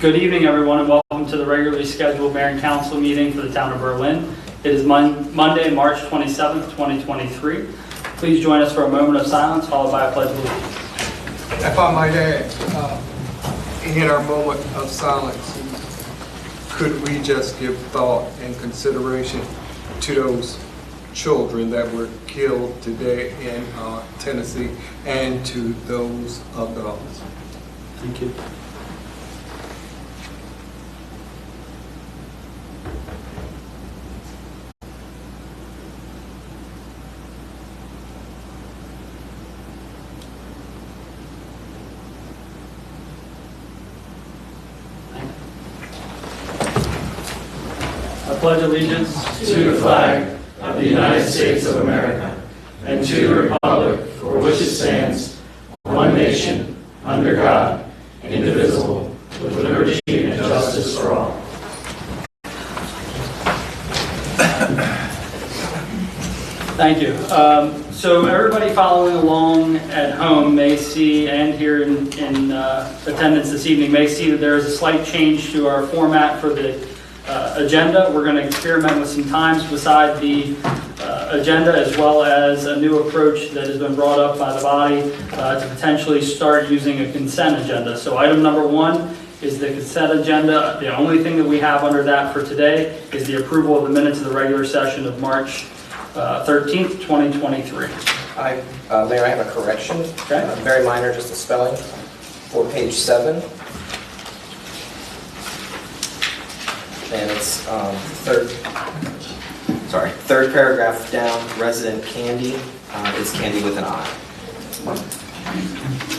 Good evening, everyone, and welcome to the regularly scheduled Mayor and Council meeting for the Town of Berlin. It is Monday, March 27th, 2023. Please join us for a moment of silence, followed by a pledge of allegiance. If I might add, in our moment of silence, could we just give thought and consideration to those children that were killed today in Tennessee and to those adults? Thank you. I pledge allegiance to the flag of the United States of America and to the republic for which it stands, one nation, under God, indivisible, with liberty and justice for all. Thank you. So everybody following along at home may see, and here in attendance this evening, may see that there is a slight change to our format for the agenda. We're going to experiment with some times beside the agenda, as well as a new approach that has been brought up by the body to potentially start using a consent agenda. So item number 1 is the consent agenda. The only thing that we have under that for today is the approval of the minutes of the regular session of March 13th, 2023. Mayor, I have a correction. Okay. Very minor, just a spelling for page 7. And it's third paragraph down, resident Candy is Candy with an I.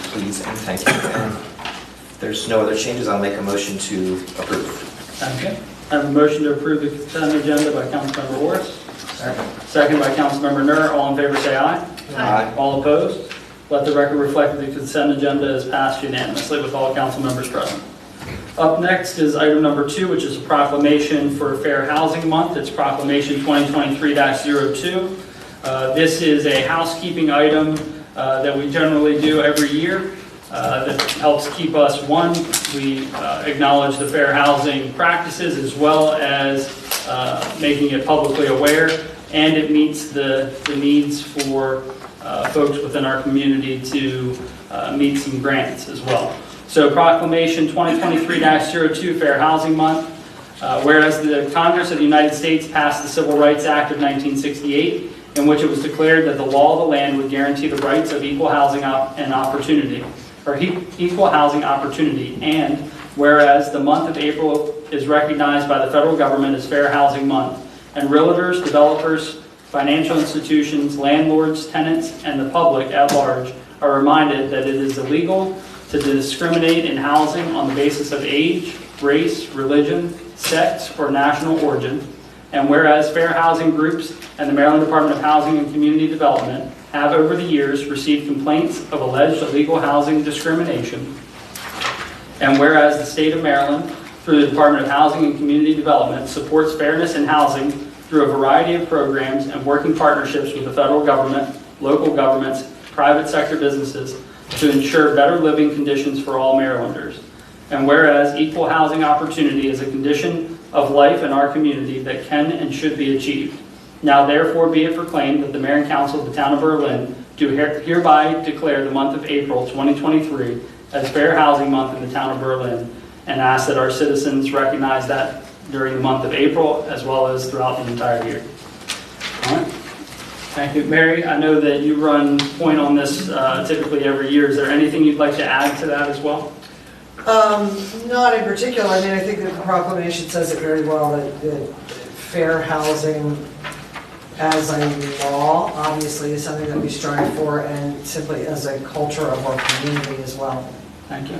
Please and thank you. And if there's no other changes, I'll make a motion to approve. Okay. I have a motion to approve the consent agenda by Councilmember Orris. Second by Councilmember Nur. All in favor say aye. Aye. All opposed? Let the record reflect that the consent agenda is passed unanimously with all council members present. Up next is item number 2, which is a proclamation for Fair Housing Month. It's Proclamation 2023-02. This is a housekeeping item that we generally do every year that helps keep us, one, we acknowledge the fair housing practices as well as making it publicly aware, and it meets the needs for folks within our community to meet some grants as well. So Proclamation 2023-02, Fair Housing Month. Whereas the Congress of the United States passed the Civil Rights Act of 1968, in which it was declared that the law of the land would guarantee the rights of equal housing opportunity, and whereas the month of April is recognized by the federal government as Fair Housing Month, and realtors, developers, financial institutions, landlords, tenants, and the public at large are reminded that it is illegal to discriminate in housing on the basis of age, race, religion, sex, or national origin. And whereas fair housing groups and the Maryland Department of Housing and Community Development have over the years received complaints of alleged illegal housing discrimination. And whereas the state of Maryland, through the Department of Housing and Community Development, supports fairness in housing through a variety of programs and working partnerships with the federal government, local governments, private sector businesses, to ensure better living conditions for all Marylanders. And whereas equal housing opportunity is a condition of life in our community that can and should be achieved. Now therefore be it proclaimed that the Mayor and Council of the Town of Berlin do hereby declare the month of April 2023 as Fair Housing Month in the Town of Berlin, and ask that our citizens recognize that during the month of April as well as throughout the entire year. All right. Thank you. Mary, I know that you run point on this typically every year. Is there anything you'd like to add to that as well? Not in particular. I mean, I think that the proclamation says it very well, that fair housing as a law obviously is something that we strive for, and simply as a culture of our community as well. Thank you.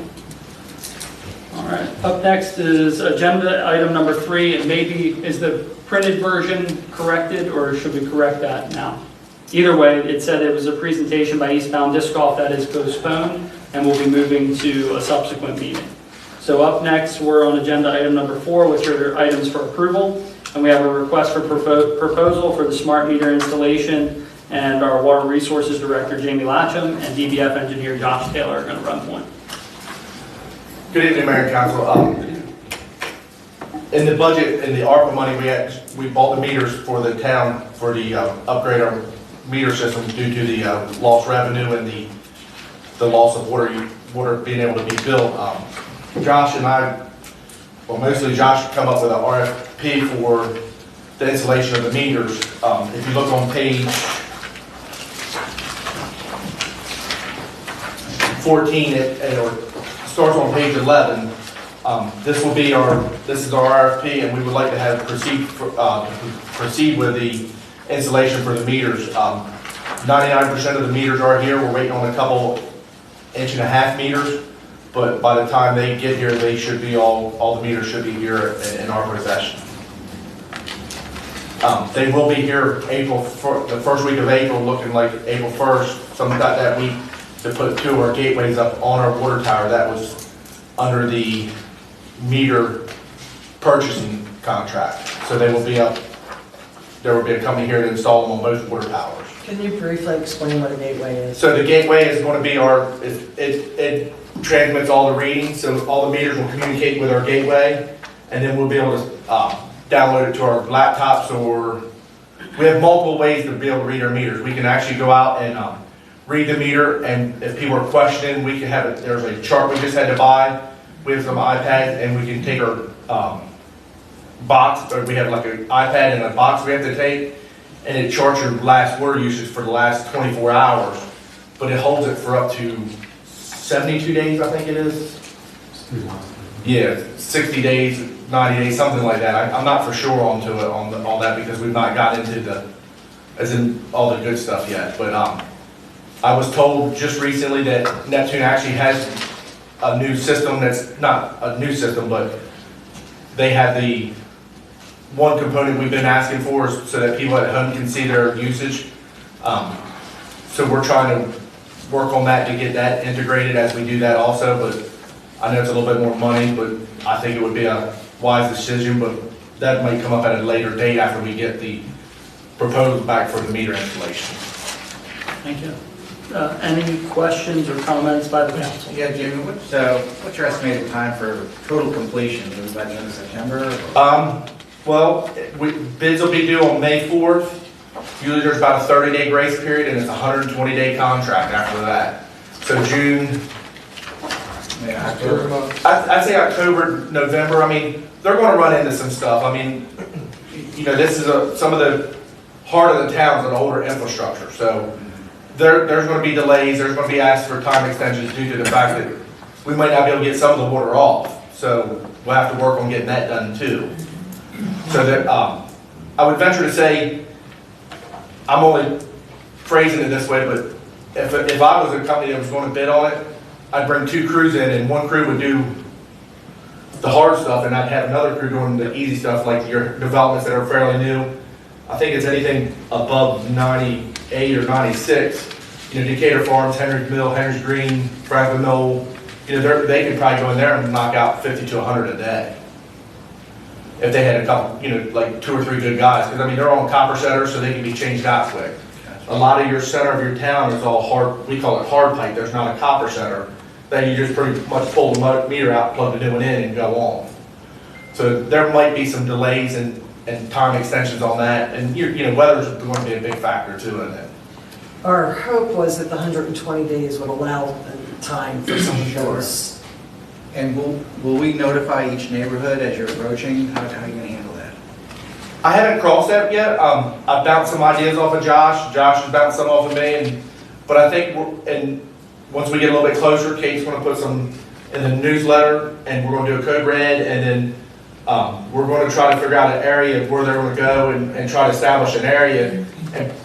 All right. Up next is agenda item number 3. It may be, is the printed version corrected, or should we correct that now? Either way, it said it was a presentation by Eastbound Disc Golf that is postponed and will be moving to a subsequent meeting. So up next, we're on agenda item number 4, which are items for approval. And we have a request for proposal for the smart meter installation, and our Water Resources Director, Jamie Latcham, and DBF Engineer Josh Taylor are going to run point. Good evening, Mayor and Council. in the budget, in the ARPA money, we bought the meters for the town for the upgrade our meter system due to the lost revenue and the loss of water being able to be built. Josh and I, well, mostly Josh come up with an RFP for the installation of the meters. If you look on page 14, it starts on page 11. This is our RFP, and we would like to have proceed with the installation for the meters. 99% of the meters are here. We're waiting on a couple 1.5-inch meters, but by the time they get here, they should be all the meters should be here in our possession. They will be here the first week of April, looking like April 1st, something like that week, to put 2 of our gateways up on our water tower. That was under the meter purchasing contract. So they will be up, there will be a company here to install them on both water towers. Can you briefly explain what a gateway is? So the gateway is going to be it transmits all the readings, so all the meters will communicate with our gateway, and then we'll be able to download it to our laptops, or we have multiple ways to be able to read our meters. We can actually go out and read the meter, and if people are questioning, we can have it. There's a chart we just had to buy. We have some iPads, and we can take our box, or we have like an iPad and a box we have to take, and it charts your last water usage for the last 24 hours, but it holds it for up to 72 days, I think it is. Yeah, 60 days, 90 days, something like that. I'm not for sure on all that because we've not gotten into all the good stuff yet. But I was told just recently that Neptune actually has a new system that's not a new system, but they have the one component we've been asking for so that people at home can see their usage. So we're trying to work on that to get that integrated as we do that also, but I know it's a little bit more money, but I think it would be a wise decision, but that might come up at a later date after we get the proposal back for the meter installation. Thank you. Any questions or comments by the council? Yeah, Jimmy, what's your estimated time for total completion? Is it by the end of September? Well, bids will be due on May 4th. Usually there's about a 30-day grace period, and it's a 120-day contract after that. So June, Yeah, October. I'd say October, November. I mean, they're going to run into some stuff. I mean, you know, this is some of the heart of the town's an older infrastructure. So there's going to be delays. There's going to be asked for time extensions due to the fact that we might not be able to get some of the water off. So we'll have to work on getting that done too. So that I would venture to say, I'm only phrasing it this way, but if I was a company that was going to bid on it, I'd bring 2 crews in, and one crew would do the hard stuff, and I'd have another crew doing the easy stuff, like your developments that are fairly new. I think it's anything above 98 or 96. You know, Decatur Farms, Henry's Mill, Henry's Green, Franklin Knoll, you know, they could probably go in there and knock out 50 to 100 a day. If they had a couple, you know, like 2 or 3 good guys. Because, I mean, they're on copper setters, so they can be changed out quick. A lot of your center of your town is all hard, we call it hard pipe. There's not a copper setter. Then you just pretty much pull the meter out, plug the new one in, and go on. So there might be some delays and time extensions on that. And, you know, weather's going to be a big factor, too, in it. Our hope was that the 120 days would allow time for some of those. And will we notify each neighborhood as you're approaching? How are you going to handle that? I haven't crossed that yet. I've bounced some ideas off of Josh. Josh has bounced some off of me. But I think once we get a little bit closer, Kate's going to put some in the newsletter, and we're going to do a code red, and then we're going to try to figure out an area of where they're going to go and try to establish an area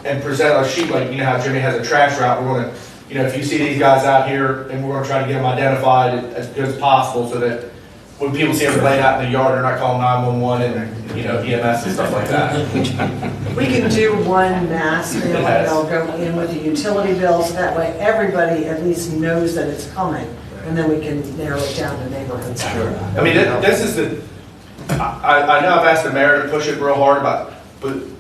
and present a sheet like, you know, how Jimmy has a trash route. We're going to, you know, if you see these guys out here, and we're going to try to get them identified as good as possible so that when people see them laid out in the yard, they're not calling 911 and, you know, EMS and stuff like that. We can do one mass bill, and they'll go in with the utility bills, that way everybody at least knows that it's coming, and then we can narrow it down to neighborhoods. I mean, this is I know I've asked the mayor to push it real hard but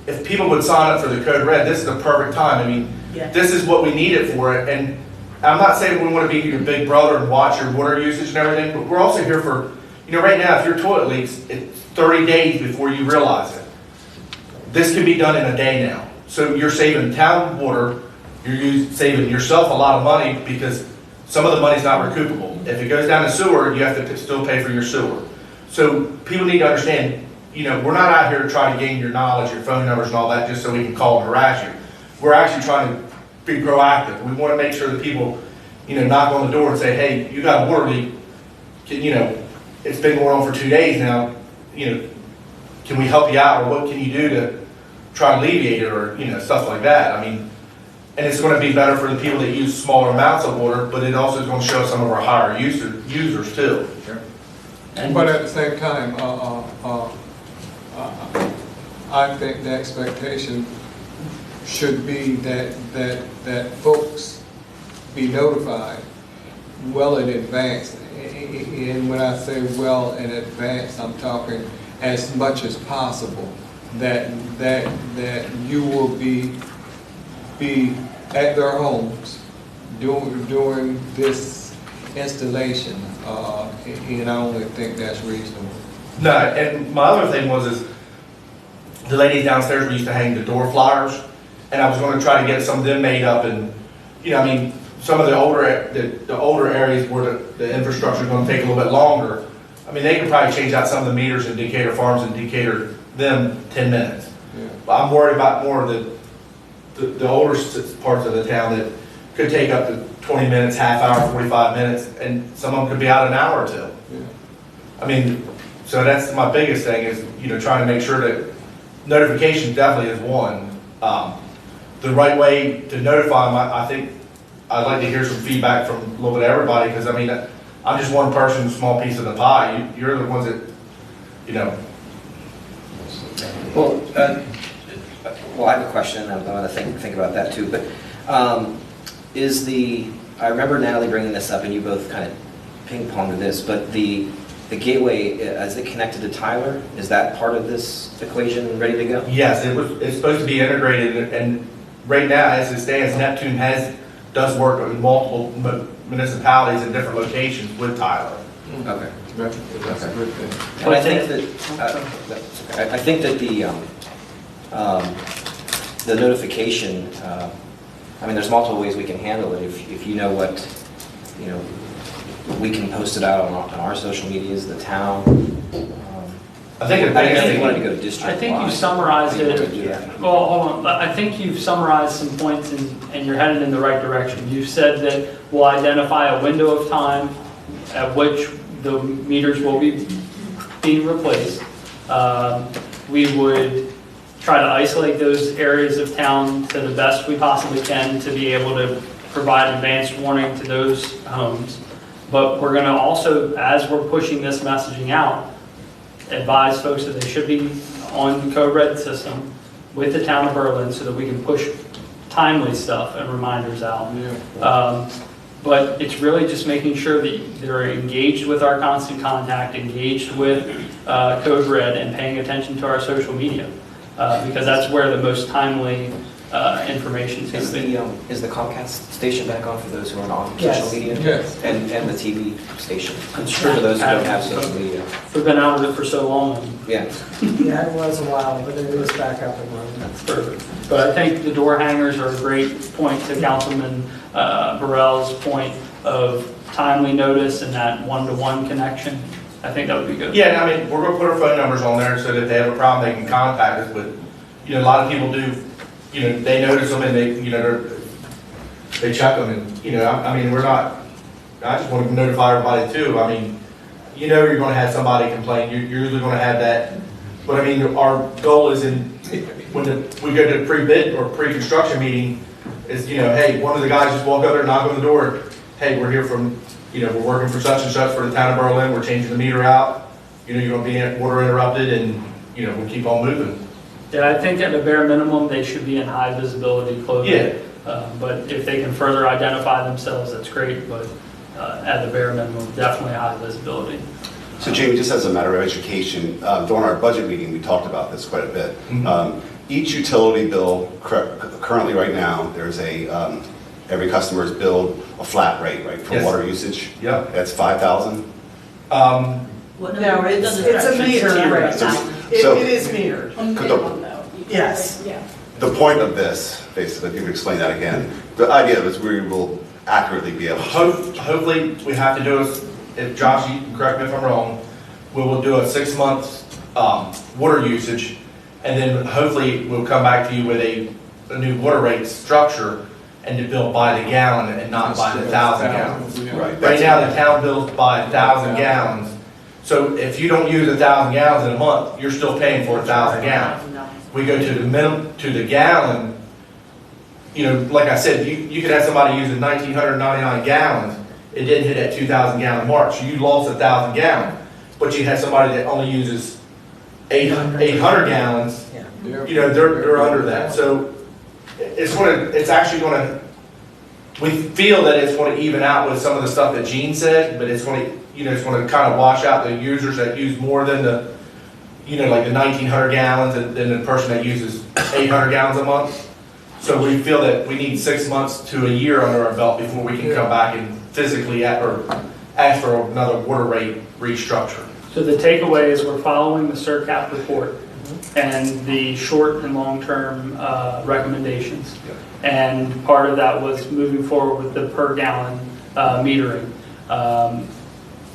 if people would sign up for the code red, this is the perfect time. I mean, this is what we need it for, and I'm not saying we want to be your big brother and watch your water usage and everything, but we're also here for You know, right now, if your toilet leaks, it's 30 days before you realize it. This can be done in a day now. So you're saving town water, saving yourself a lot of money because some of the money's not recoupable. If it goes down the sewer, you have to still pay for your sewer. So people need to understand, you know, we're not out here to try to gain your knowledge, your phone numbers and all that just so we can call and harass you. We're actually trying to be proactive. We want to make sure that people, you know, knock on the door and say, hey, you got a water leak, you know, it's been going on for 2 days now, you know, can we help you out, or what can you do to try to alleviate it, or, you know, stuff like that. I mean, and it's going to be better for the people that use smaller amounts of water, but it also is going to show some of our higher users too. But at the same time, I think the expectation should be that folks be notified well in advance. And when I say well in advance, I'm talking as much as possible, that you will be at their homes during this installation, and I only think that's reasonable. No, and my other thing is the ladies downstairs, we used to hang the door flyers, and I was going to try to get some of them made up, and, you know, I mean, some of the older areas where the infrastructure is going to take a little bit longer, I mean, they could probably change out some of the meters in Decatur Farms and Decatur them 10 minutes. Yeah. But I'm worried about more of the older parts of the town that could take up to 20 minutes, half hour, 45 minutes, and some of them could be out an hour or two. Yeah. I mean, so that's my biggest thing is, you know, trying to make sure that notification definitely is one. The right way to notify them, I think I'd like to hear some feedback from a little bit of everybody, because I mean, I'm just one person, small piece of the pie. You're the ones that, you know. Well, I have a question, I want to think about that too, but I remember Natalie bringing this up, and you both kind of ping-ponged this, but the gateway, is it connected to Tyler? Is that part of this equation ready to go? Yes, it's supposed to be integrated, and right now, as it stands, Neptune does work in multiple municipalities in different locations with Tyler. Okay. That's a good thing. And I think that the notification, I mean, there's multiple ways we can handle it. If you know what, you know, we can post it out on our social medias, the town. I think I guess they wanted to go district. I think you summarized it. Yeah. Well, hold on. I think you've summarized some points and you're headed in the right direction. You've said that we'll identify a window of time at which the meters will be being replaced. We would try to isolate those areas of town to the best we possibly can to be able to provide advanced warning to those homes. But we're going to also, as we're pushing this messaging out, advise folks that they should be on the Code Red system with the town of Berlin so that we can push timely stuff and reminders out. Yeah. But it's really just making sure that they're engaged with our constant contact, engaged with Code Red, and paying attention to our social media, because that's where the most timely information is going to be. Is the Comcast station back on for those who aren't on Yes. social media? Yes. And the TV station? I'm sure for those who don't have social media. We've been out of it for so long. Yeah. Yeah, it was a while, but it is back up and running. That's perfect. But I think the door hangers are a great point to Councilman Burrell's point of timely notice and that one-to-one connection. I think that would be good. Yeah, I mean, we're gonna put our phone numbers on there so that if they have a problem, they can contact us, but, you know, a lot of people do, you know, they notice them and they, you know, they check them and, you know, I mean, I just want to notify everybody too. I mean, you know, you're gonna have somebody complain, you're usually gonna have that, but I mean, our goal is when we go to the pre-bid or pre-construction meeting, is, you know, hey, one of the guys just walk up there, knock on the door, hey, we're here from, you know, we're working for such and such for the town of Berlin, we're changing the meter out, you know, you're gonna be water interrupted, and, you know, we'll keep on moving. Yeah, I think at a bare minimum, they should be in high visibility clothing. Yeah. But if they can further identify themselves, that's great, but at the bare minimum, definitely high visibility. So Jamie, just as a matter of education, during our budget meeting, we talked about this quite a bit. Each utility bill currently right now, there's every customer is billed a flat rate, right, for Yes. water usage. Yeah. That's 5,000. No, it's a meter, right? So- It is metered, Could the- yes. The point of this, basically, if you could explain that again, the idea is we will accurately be able to. Hopefully, we have to do is, if Josh, you can correct me if I'm wrong, we will do a 6-month water usage, and then hopefully we'll come back to you with a new water rate structure and to bill by the gallon and not by the 1,000 gallons. Right. Right now, the town bills by 1,000 gallons, so if you don't use 1,000 gallons in a month, you're still paying for 1,000 gallons. We go to the minimum, to the gallon, you know, like I said, you could have somebody using 1,999 gallons, it didn't hit that 2,000 gallon mark, so you lost 1,000 gallons. But you have somebody that only uses 800 gallons, you know, they're under that. So it's actually gonna, we feel that it's gonna even out with some of the stuff that Gene said, but it's gonna, you know, it's gonna kind of wash out the users that use more than the, you know, like the 1,900 gallons and then the person that uses 800 gallons a month. So we feel that we need 6 months to a year under our belt before we can come back and physically ask for another water rate restructure. So the takeaway is we're following the CERCAP report and the short and long-term recommendations. And part of that was moving forward with the per gallon metering.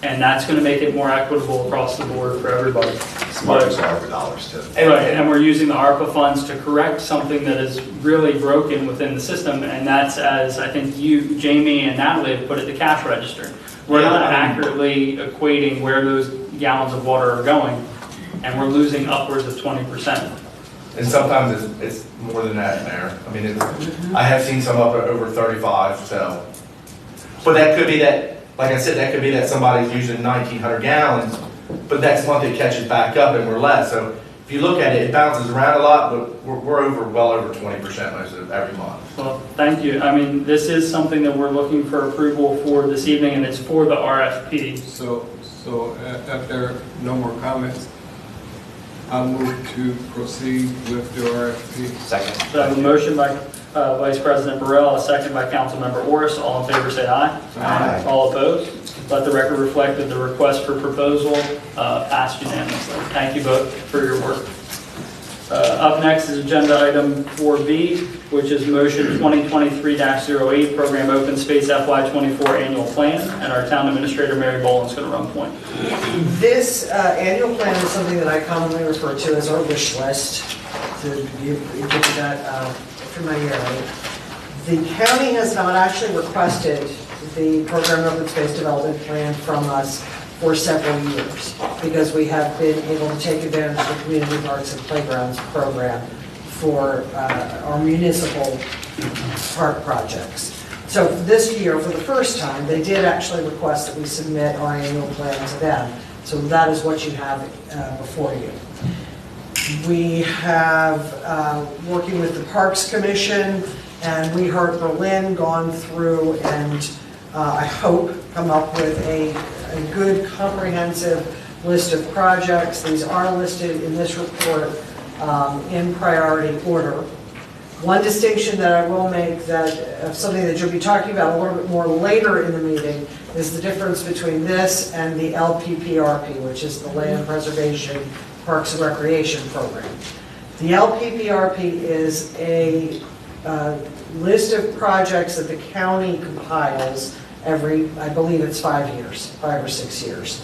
And that's going to make it more equitable across the board for everybody. Smart use of ARPA dollars too. Right, and we're using the ARPA funds to correct something that is really broken within the system, and that's, as I think you, Jamie, and Natalie have put it, the cash register. We're not accurately equating where those gallons of water are going, and we're losing upwards of 20%. And sometimes it's more than that, Mayor. I mean, I have seen some up at over 35, so. But that could be that, like I said, that could be that somebody's using 1,900 gallons, but next month it catches back up and we're less. So if you look at it, it bounces around a lot, but we're well over 20% most of every month. Well, thank you. I mean, this is something that we're looking for approval for this evening, and it's for the RFP. So if there are no more comments, I'll move to proceed with the RFP. Second. So I have a motion by Vice President Burrell, a second by Councilmember Orris. All in favor, say aye. Aye. All opposed? Let the record reflect that the request for proposal passed unanimously. Thank you both for your work. Up next is agenda item 4B, which is motion 2023-08, Program Open Space FY24 Annual Plan, and our Town Administrator, Mary Boland's going to run point. This annual plan is something that I commonly refer to as our wish list, to give you that familiarity. The county has not actually requested the Program Open Space Development Plan from us for several years, because we have been able to take advantage of the Community Parks and Playgrounds program for our municipal park projects. So this year, for the first time, they did actually request that we submit our annual plan to them. So that is what you have before you. We have, working with the Parks Commission and We Heart Berlin, gone through and I hope come up with a good comprehensive list of projects. These are listed in this report in priority order. One distinction that I will make, that something that you'll be talking about a little bit more later in the meeting, is the difference between this and the LPPRP, which is the Land Preservation Parks and Recreation Program. The LPPRP is a list of projects that the county compiles every, I believe it's 5 years, 5 or 6 years.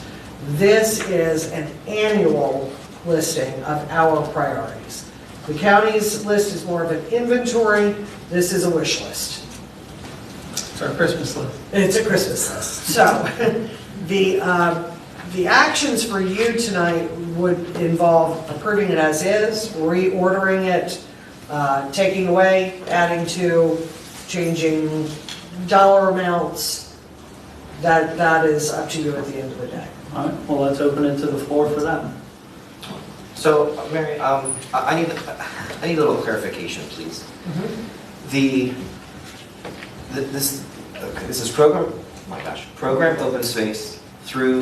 This is an annual listing of our priorities. The county's list is more of an inventory. This is a wish list. It's our Christmas list. It's a Christmas list. So the actions for you tonight would involve approving it as is, reordering it, taking away, adding to, changing dollar amounts. That is up to you at the end of the day. All right, well, let's open it to the floor for that. So, Mary, I need a little clarification, please. This is program. Oh my gosh, program open space through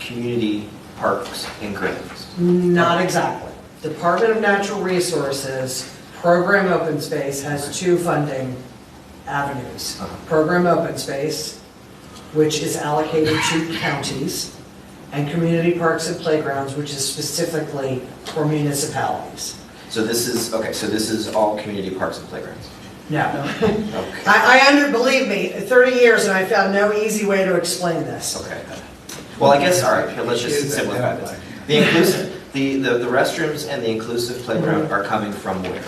community parks and grounds. Not exactly. Department of Natural Resources, Program Open Space has 2 funding avenues. Program Open Space, which is allocated to counties, and community parks and playgrounds, which is specifically for municipalities. So this is, okay, so this is all community parks and playgrounds? No. Okay. Believe me, 30 years and I found no easy way to explain this. Okay. Well, I guess, all right, here, let's just simplify this. The inclusive, the restrooms and the inclusive playground are coming from where?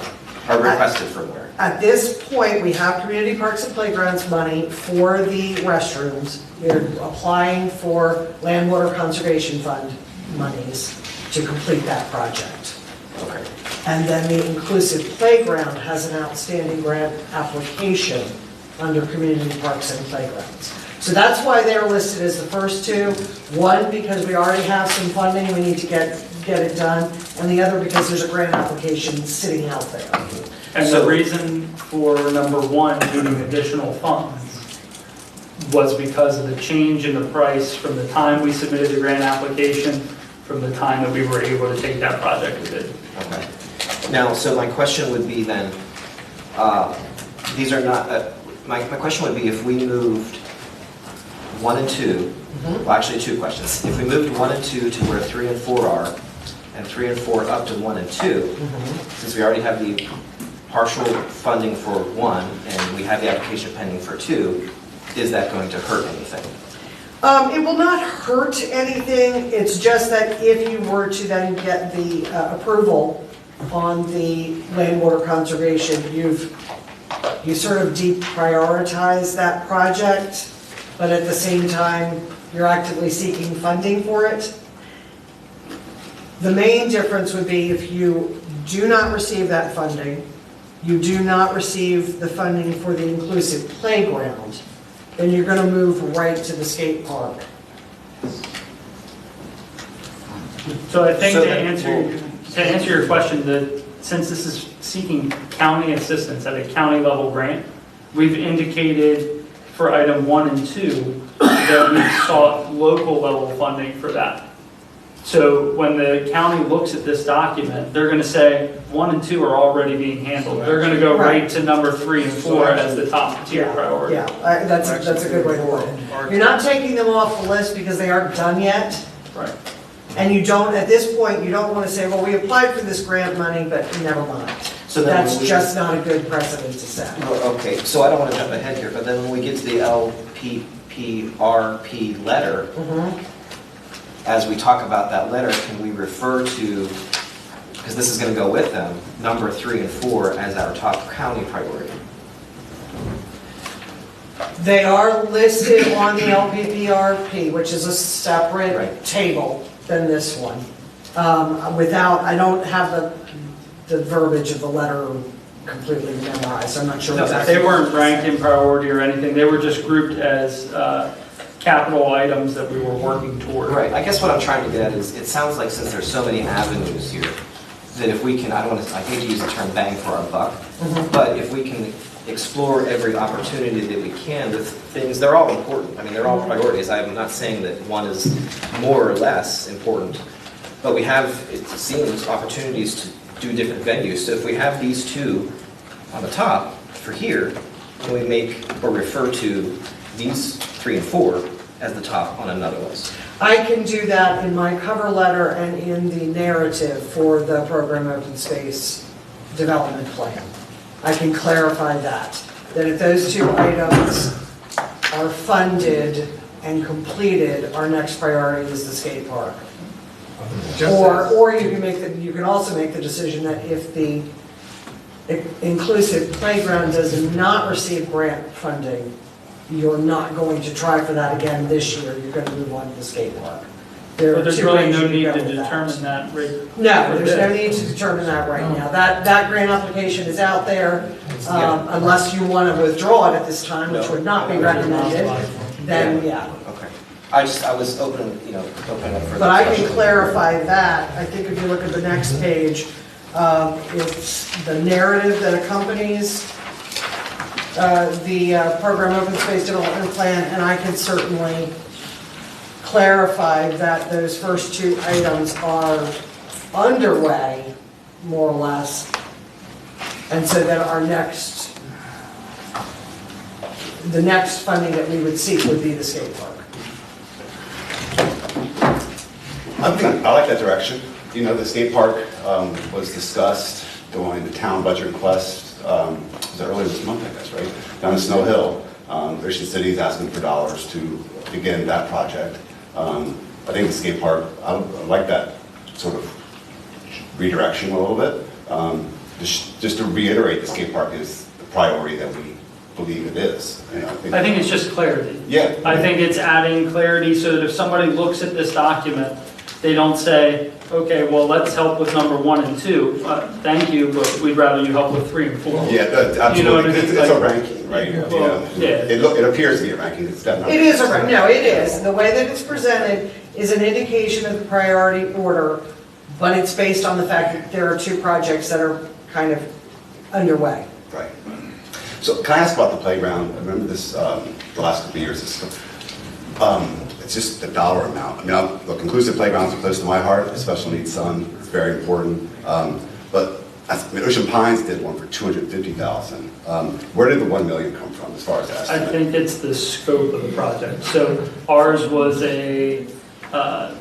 Are requested from where? At this point, we have community parks and playgrounds money for the restrooms. We're applying for land water conservation fund monies to complete that project. Okay. And then the inclusive playground has an outstanding grant application under community parks and playgrounds. So that's why they're listed as the first two. One, because we already have some funding, we need to get it done. And the other, because there's a grant application sitting out there. And the reason for number one needing additional funds was because of the change in the price from the time we submitted the grant application, from the time that we were able to take that project to bid. Okay. Now, so my question would be then, these are not, my question would be if we moved 1 and 2, well, actually 2 questions. If we moved 1 and 2 to where 3 and 4 are, and 3 and 4 up to 1 and 2, since we already have the partial funding for 1, and we have the application pending for 2, is that going to hurt anything? It will not hurt anything. It's just that if you were to then get the approval on the land water conservation, you sort of deprioritize that project, but at the same time, you're actively seeking funding for it. The main difference would be if you do not receive that funding, you do not receive the funding for the inclusive playground, then you're going to move right to the skate park. So I think So to then answer your question, that since this is seeking county assistance at a county level grant, we've indicated for item 1 and 2 that we sought local level funding for that. So when the county looks at this document, they're going to say 1 and 2 are already being handled. They're going to go right to number 3 and 4 as the top tier priority. Yeah, that's a good way to put it. You're not taking them off the list because they aren't done yet. Right. And you don't, at this point, you don't want to say, well, we applied for this grant money, but never mind. So then That's when we- just not a good precedent to set. Well, okay, so I don't want to jump ahead here, but then when we get to the LPPRP letter, as we talk about that letter, can we refer to, because this is going to go with them, number 3 and 4 as our top county priority? They are listed on the LPPRP, which is a separate Right. table than this one. I don't have the verbiage of the letter completely memorized, I'm not sure No, exactly. They weren't ranked in priority or anything. They were just grouped as capital items that we were working toward. Right, I guess what I'm trying to get at is, it sounds like since there's so many avenues here, that if we can, I hate to use the term bang for our buck, but if we can explore every opportunity that we can with things, they're all important. I mean, they're all priorities. I'm not saying that one is more or less important, but we have, it seems, opportunities to do different venues. So if we have these 2 on the top for here, can we make or refer to these 3 and 4 as the top on another list? I can do that in my cover letter and in the narrative for the program open space development plan. I can clarify that if those 2 items are funded and completed, our next priority is the skate park. Or you can also make the decision that if the inclusive playground does not receive grant funding, you're not going to try for that again this year, you're going to move on to the skate park. But there's really no need to go with determine that right. No, there's no need to determine that right now. That grant application is out there, unless you want to withdraw it at this time, which would not be recommended, then yeah. Okay. I was open, open up for. But I can discussion. clarify that. I think if you look at the next page, it's the narrative that accompanies the program open space development plan, and I can certainly clarify that those first 2 items are underway, more or less, and so that the next funding that we would seek would be the skate park. I like that direction. You know, the skate park was discussed during the town budget request, it was earlier this month, I guess, right? Down in Snow Hill. Ocean City is asking for dollars to begin that project. I think the skate park, I like that sort of redirection a little bit. Just to reiterate, the skate park is the priority that we believe it is. You know, I think it's just clarity. Yeah. I think it's adding clarity so that if somebody looks at this document, they don't say, okay, well, let's help with number 1 and 2. Thank you, but we'd rather you help with 3 and 4. Yeah, absolutely. You know what I mean? It's a ranking, right? You Well, know, yeah. It appears to be a ranking. It's definitely. It is, no, it is. The way that it's presented is an indication of the priority order, but it's based on the fact that there are 2 projects that are kind of underway. Right. So can I ask about the playground? I remember this, the last couple of years, it's just the dollar amount. I mean, look, inclusive playgrounds are close to my heart, a special needs son, it's very important. But Ocean Pines did one for $250,000. Where did the $1 million come from as far as that? I think it's the scope of the project. So ours was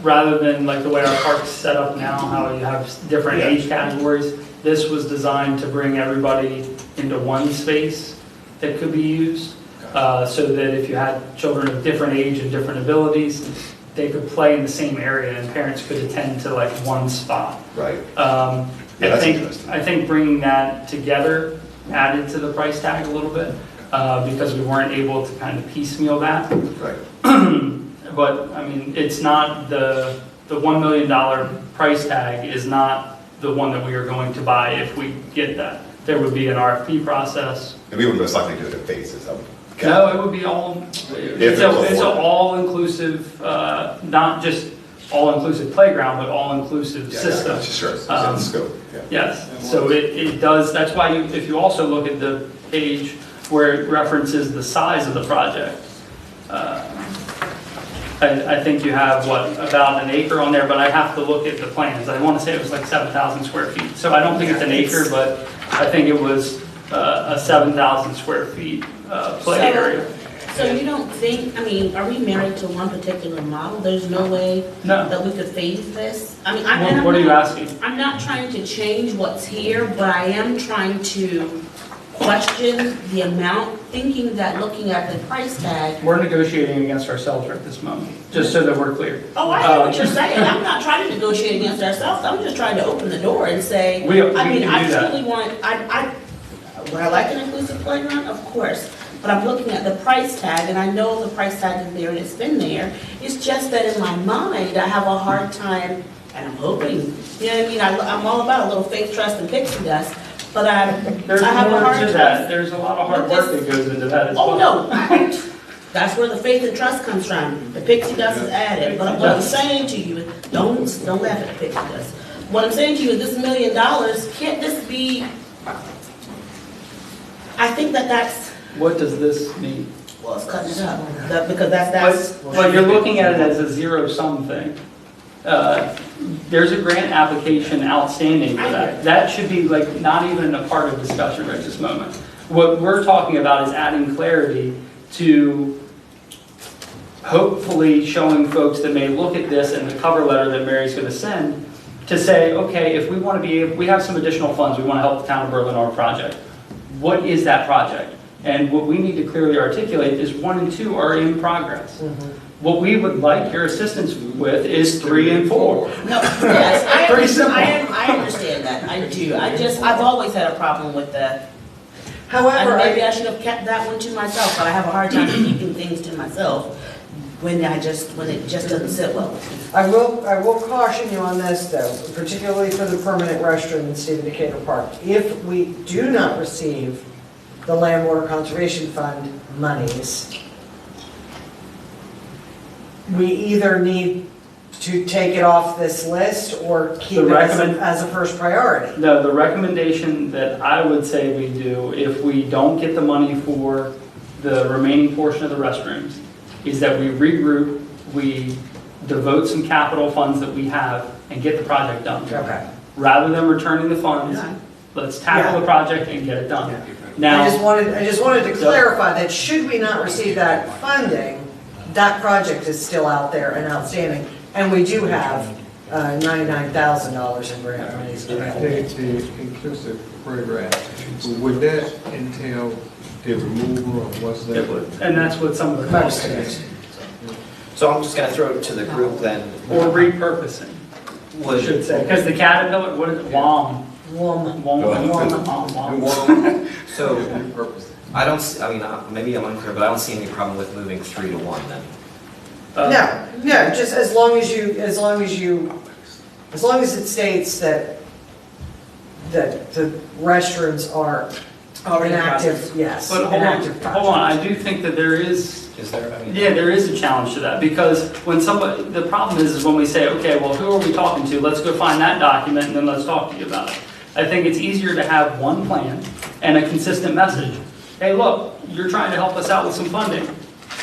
rather than like the way our park's set up now, how you have different age categories, this was designed to bring everybody into one space that could be used. So that if you had children of different age and different abilities, they could play in the same area and parents could attend to like one spot. Right. I think bringing that together added to the price tag a little bit because we weren't able to kind of piecemeal that. Right. But I mean, it's not the $1 million price tag is not the one that we are going to buy if we get that. There would be an RFP process. And we would most likely do it in phases. No, it would be all, it's an all-inclusive, not just all-inclusive playground, but all-inclusive system. Sure, it's in scope. Yeah. Yes, so it does, that's why if you also look at the page where it references the size of the project, I think you have, about an acre on there, but I have to look at the plans. I want to say it was like 7,000 square feet. So I don't think it's an acre, but I think it was a 7,000 square feet play area. So you don't think, I mean, are we married to one particular model? There's no way No. that we could phase this? I mean, What are you asking? I'm not trying to change what's here, but I am trying to question the amount, thinking that looking at the price tag. We're negotiating against ourselves right this moment, just so that we're clear. Oh, I hear what you're saying. I'm not trying to negotiate against ourselves. I'm just trying to open the door and say, We I can mean, do I that. truly want, would I like an inclusive playground? Of course. But I'm looking at the price tag, and I know the price tag is there and it's been there. It's just that in my mind, I have a hard time, and I'm hoping, you know what I mean? I'm all about a little faith, trust, and pixie dust, but I There's have a more hard to time. that. There's a lot of hard work that goes into that as well. Oh, no, that's where the faith and trust comes from. The pixie dust is added, but what I'm saying to you is, don't laugh at the pixie dust. What I'm saying to you is this $1 million, can't this be, I think that's, What does this mean? well, it's cutting it up, because that's. But you're looking at it as a zero-sum thing. There's a grant application outstanding for that. That should be like not even a part of discussion right this moment. What we're talking about is adding clarity to hopefully showing folks that may look at this and the cover letter that Mary's going to send to say, okay, if we want to we have some additional funds, we want to help the town of Berlin on our project. What is that project? And what we need to clearly articulate is 1 and 2 are in progress. What we would like your assistance with is 3 and 4. No, yes, Pretty simple. I understand that, I do. I've always had a problem with that. However, Maybe I should have kept that one to myself, but I have a hard time keeping things to myself when it just doesn't sit well with me. I will caution you on this though, particularly for the permanent restroom in Stephen Decatur Park. If we do not receive the Land Water Conservation Fund monies, we either need to take it off this list or keep it as a first priority. No, the recommendation that I would say we do, if we don't get the money for the remaining portion of the restrooms, is that we regroup, we devote some capital funds that we have and get the project done. Okay. Rather than returning the funds, let's tackle the project and get it done. Now, I just wanted to clarify that should we not receive that funding, that project is still out there and outstanding, and we do have $99,000 in grant monies available. The inclusive program, would that entail the removal of what's It there? would, and that's what some of the Most costs of are. it. So I'm just gonna throw it to the group then. Or repurposing, I Would- should say, because the Caterpillar, what is it, WOM? Woman. WOM. So, I don't, I mean, maybe I'm unclear, but I don't see any problem with moving 3 to 1 then. No, just as long as it states that the restrooms are inactive, yes. But hold inactive on, I do think that there is, Is there, I mean? yeah, there is a challenge to that, because when somebody, the problem is when we say, okay, well, who are we talking to? Let's go find that document and then let's talk to you about it. I think it's easier to have one plan and a consistent message. Hey, look, you're trying to help us out with some funding.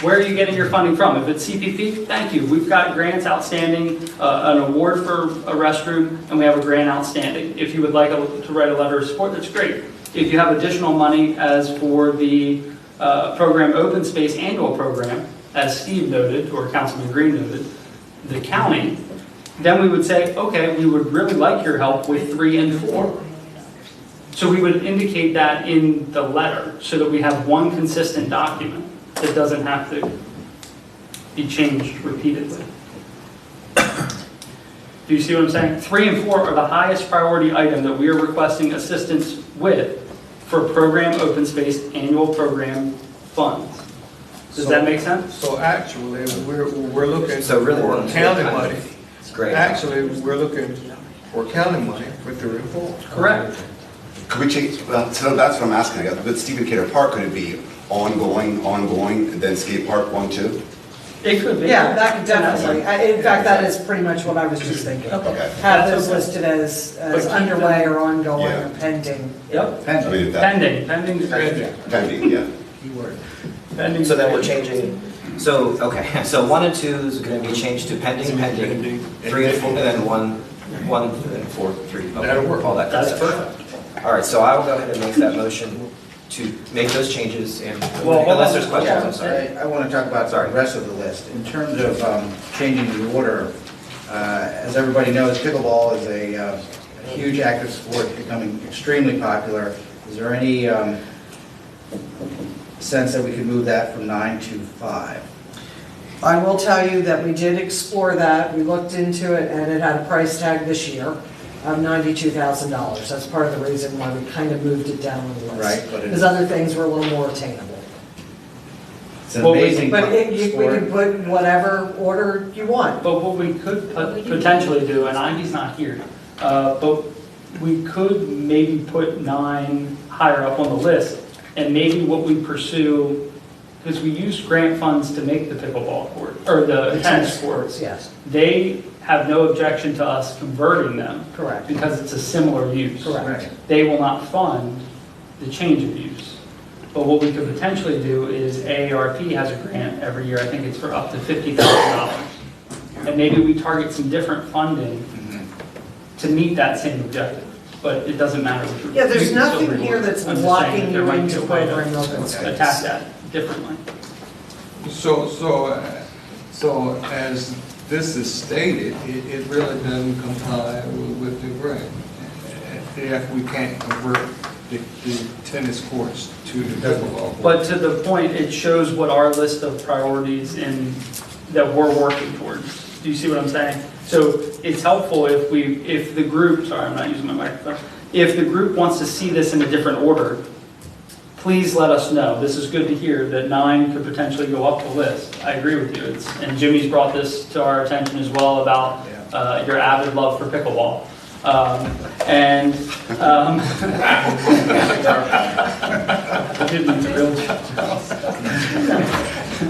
Where are you getting your funding from? If it's CPP, thank you. We've got grants outstanding, an award for a restroom, and we have a grant outstanding. If you would like to write a letter of support, that's great. If you have additional money as for the program Open Space Annual Program, as Steve noted, or Councilman Green noted, the county, then we would say, okay, we would really like your help with 3 and 4. So we would indicate that in the letter, so that we have one consistent document that doesn't have to be changed repeatedly. Do you see what I'm saying? 3 and 4 are the highest priority item that we are requesting assistance with for program Open Space Annual Program funds. Does that make sense? So actually, we're looking So really, for one, county money. It's great. Actually, we're looking for county money for 3 and 4. Correct. Could we change, well, so that's what I'm asking, I guess. With Stephen Cater Park, could it be ongoing, and then skate park 1, 2? It could be. Yeah, that could definitely, in fact, that is pretty much what I was just thinking. Okay. Have those listed as But keep underway or ongoing Yeah. or pending. Yep. I mean, if that, Pending is great. pending, yeah. Pending. So then we're changing, so, okay, so 1 and 2 is gonna be changed to pending, 3 and 4, and then 1 and 4, 3. Okay, That'll work. all that good That's stuff. perfect. All right, so I will go ahead and make that motion to make those changes, and Well, hold unless on. there's questions, I'm sorry. I want to talk about Sorry. the rest of the list. In terms of changing the order, as everybody knows, pickleball is a huge active sport, becoming extremely popular. Is there any sense that we could move that from 9 to 5? I will tell you that we did explore that, we looked into it, and it had a price tag this year of $92,000. That's part of the reason why we kind of moved it down on the list. Right, but Because other things were a little more attainable. it's an Well, we- amazing But we sport. can put whatever order you want. But what we could potentially do, and Ivy's not here, but we could maybe put 9 higher up on the list, and maybe what we pursue, because we use grant funds to make the pickleball court, or the tennis courts. Yes, They have no objection to us converting them, correct. because it's a similar use. Correct. They will not fund the change of use. But what we could potentially do is AARP has a grant every year, I think it's for up to $50,000. And maybe we target some different funding to meet that same objective, but it doesn't matter. which- Yeah, you there's can still nothing reward here it. that's I'm just saying locking that there you might be into a way to program open space. attack that differently. So as this is stated, it really doesn't comply with the grant. If we can't convert the tennis courts to the pickleball courts. But to the point, it shows what our list of priorities that we're working towards. Do you see what I'm saying? So it's helpful if the group, sorry, I'm not using my microphone. If the group wants to see this in a different order, please let us know. This is good to hear that 9 could potentially go up the list. I agree with you. And Jimmy's brought this to our attention as well about your avid love for pickleball. I didn't really.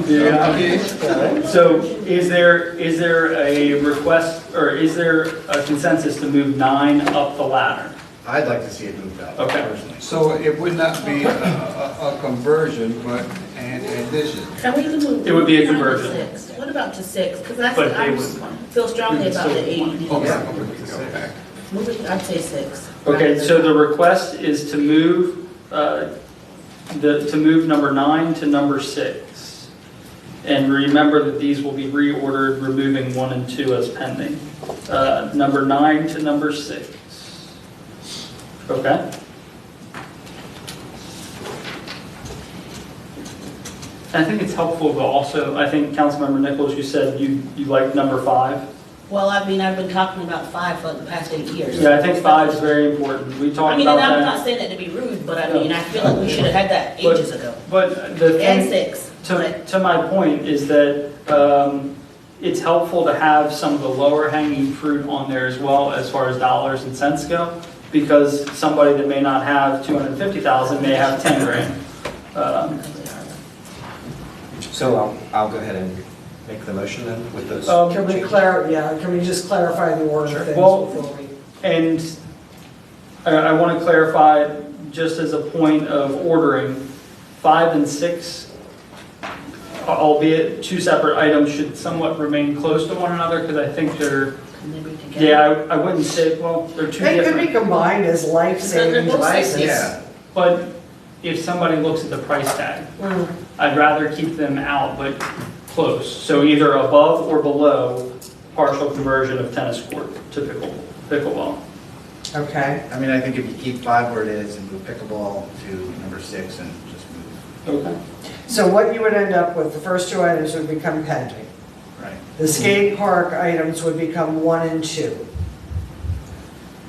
Yeah. So is there a request, or is there a consensus to move 9 up the ladder? I'd like to see it moved up, Okay. personally. So it would not be a conversion, but an addition. Can we move? It would be a 9 to conversion. 6? What about to 6? Because that's, But I they would- feel strongly about the still want 80. Okay. Move it, I'd say 6. Okay, so the request is to move, to move number 9 to number 6. And remember that these will be reordered, removing 1 and 2 as pending. Number 9 to number 6. Okay? I think it's helpful to also, I think Councilmember Nichols, you said you like number 5. Well, I mean, I've been talking about 5 for the past 8 years. Yeah, I think 5 is very important. We I talked mean, about and I'm that. not saying that to be rude, but I mean, I feel like we should have had that ages ago. But the And thing, 6. to my point is that it's helpful to have some of the lower hanging fruit on there as well as far as dollars and cents go, because somebody that may not have 250,000 may have 10 grand. So I'll go ahead and make the motion then with those. Can we can we just clarify the order of things Well- before we? And I want to clarify, just as a point of ordering, 5 and 6, albeit 2 separate items, should somewhat remain close to one another, because I think they're, Can they be together? yeah, I wouldn't say, well, they're 2 They could be different. combined as life-saving They're both devices. Yeah, But if somebody looks at the price tag, Mm. I'd rather keep them out, but close. So either above or below partial conversion of tennis court to pickleball. Okay, I mean, I think if you keep 5 where it is and move pickleball to number 6 and just move, Okay. so what you would end up with, the first 2 items would become pending. right? The skate park items would become 1 and 2.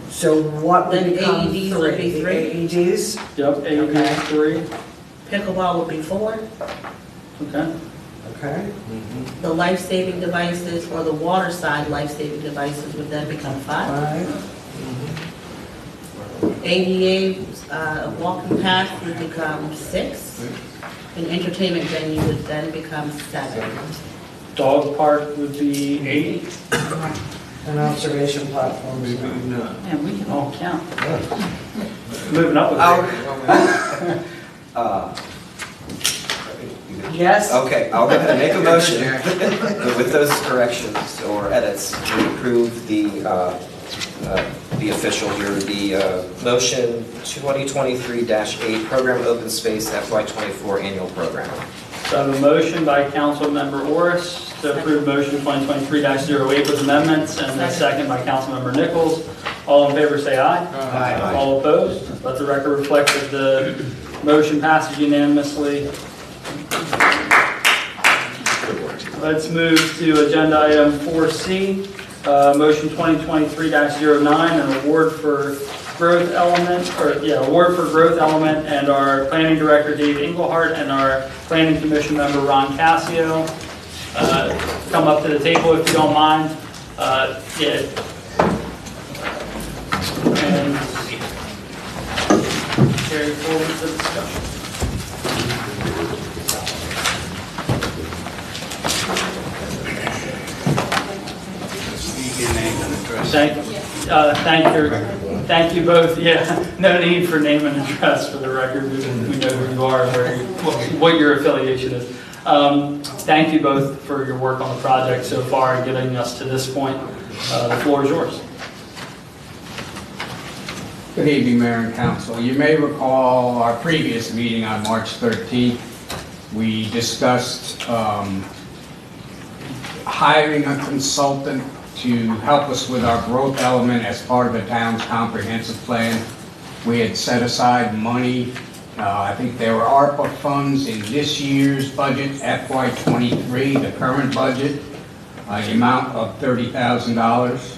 So what would Then become AEDs would be 3? three. The AEDs? Yep, Okay. AED 3. Pickleball would be 4. Okay. Okay. The life-saving devices or the water side life-saving devices would then become 5. 5. ADA walking path would become 6. An entertainment venue would then become 7. Dog park would be 8. And observation platforms. Man, we can all count. Moving up with it. Yes? Okay, I'll go ahead and make a motion with those corrections or edits to approve the official here, the motion 2023-8 Program Open Space FY24 Annual Program. So I have a motion by Councilmember Orris to approve motion 2023-08 with amendments, and a second by Councilmember Nichols. All in favor, say aye. Aye. All opposed? Let the record reflect that the motion passes unanimously. Let's move to agenda item 4C, motion 2023-09, an award for growth element, award for growth element, and our planning director, Dave Engelhardt, and our planning commission member, Ron Cassio. Come up to the table if you don't mind. And carry forward the discussion. Thank you both. Yeah, no need for name and address for the record. We know who you are and what your affiliation is. Thank you both for your work on the project so far and getting us to this point. The floor is yours. Good evening, Mayor and Council. You may recall our previous meeting on March 13th. We discussed hiring a consultant to help us with our growth element as part of the town's comprehensive plan. We had set aside money, I think there were ARPA funds in this year's budget, FY23, the current budget, the amount of $30,000.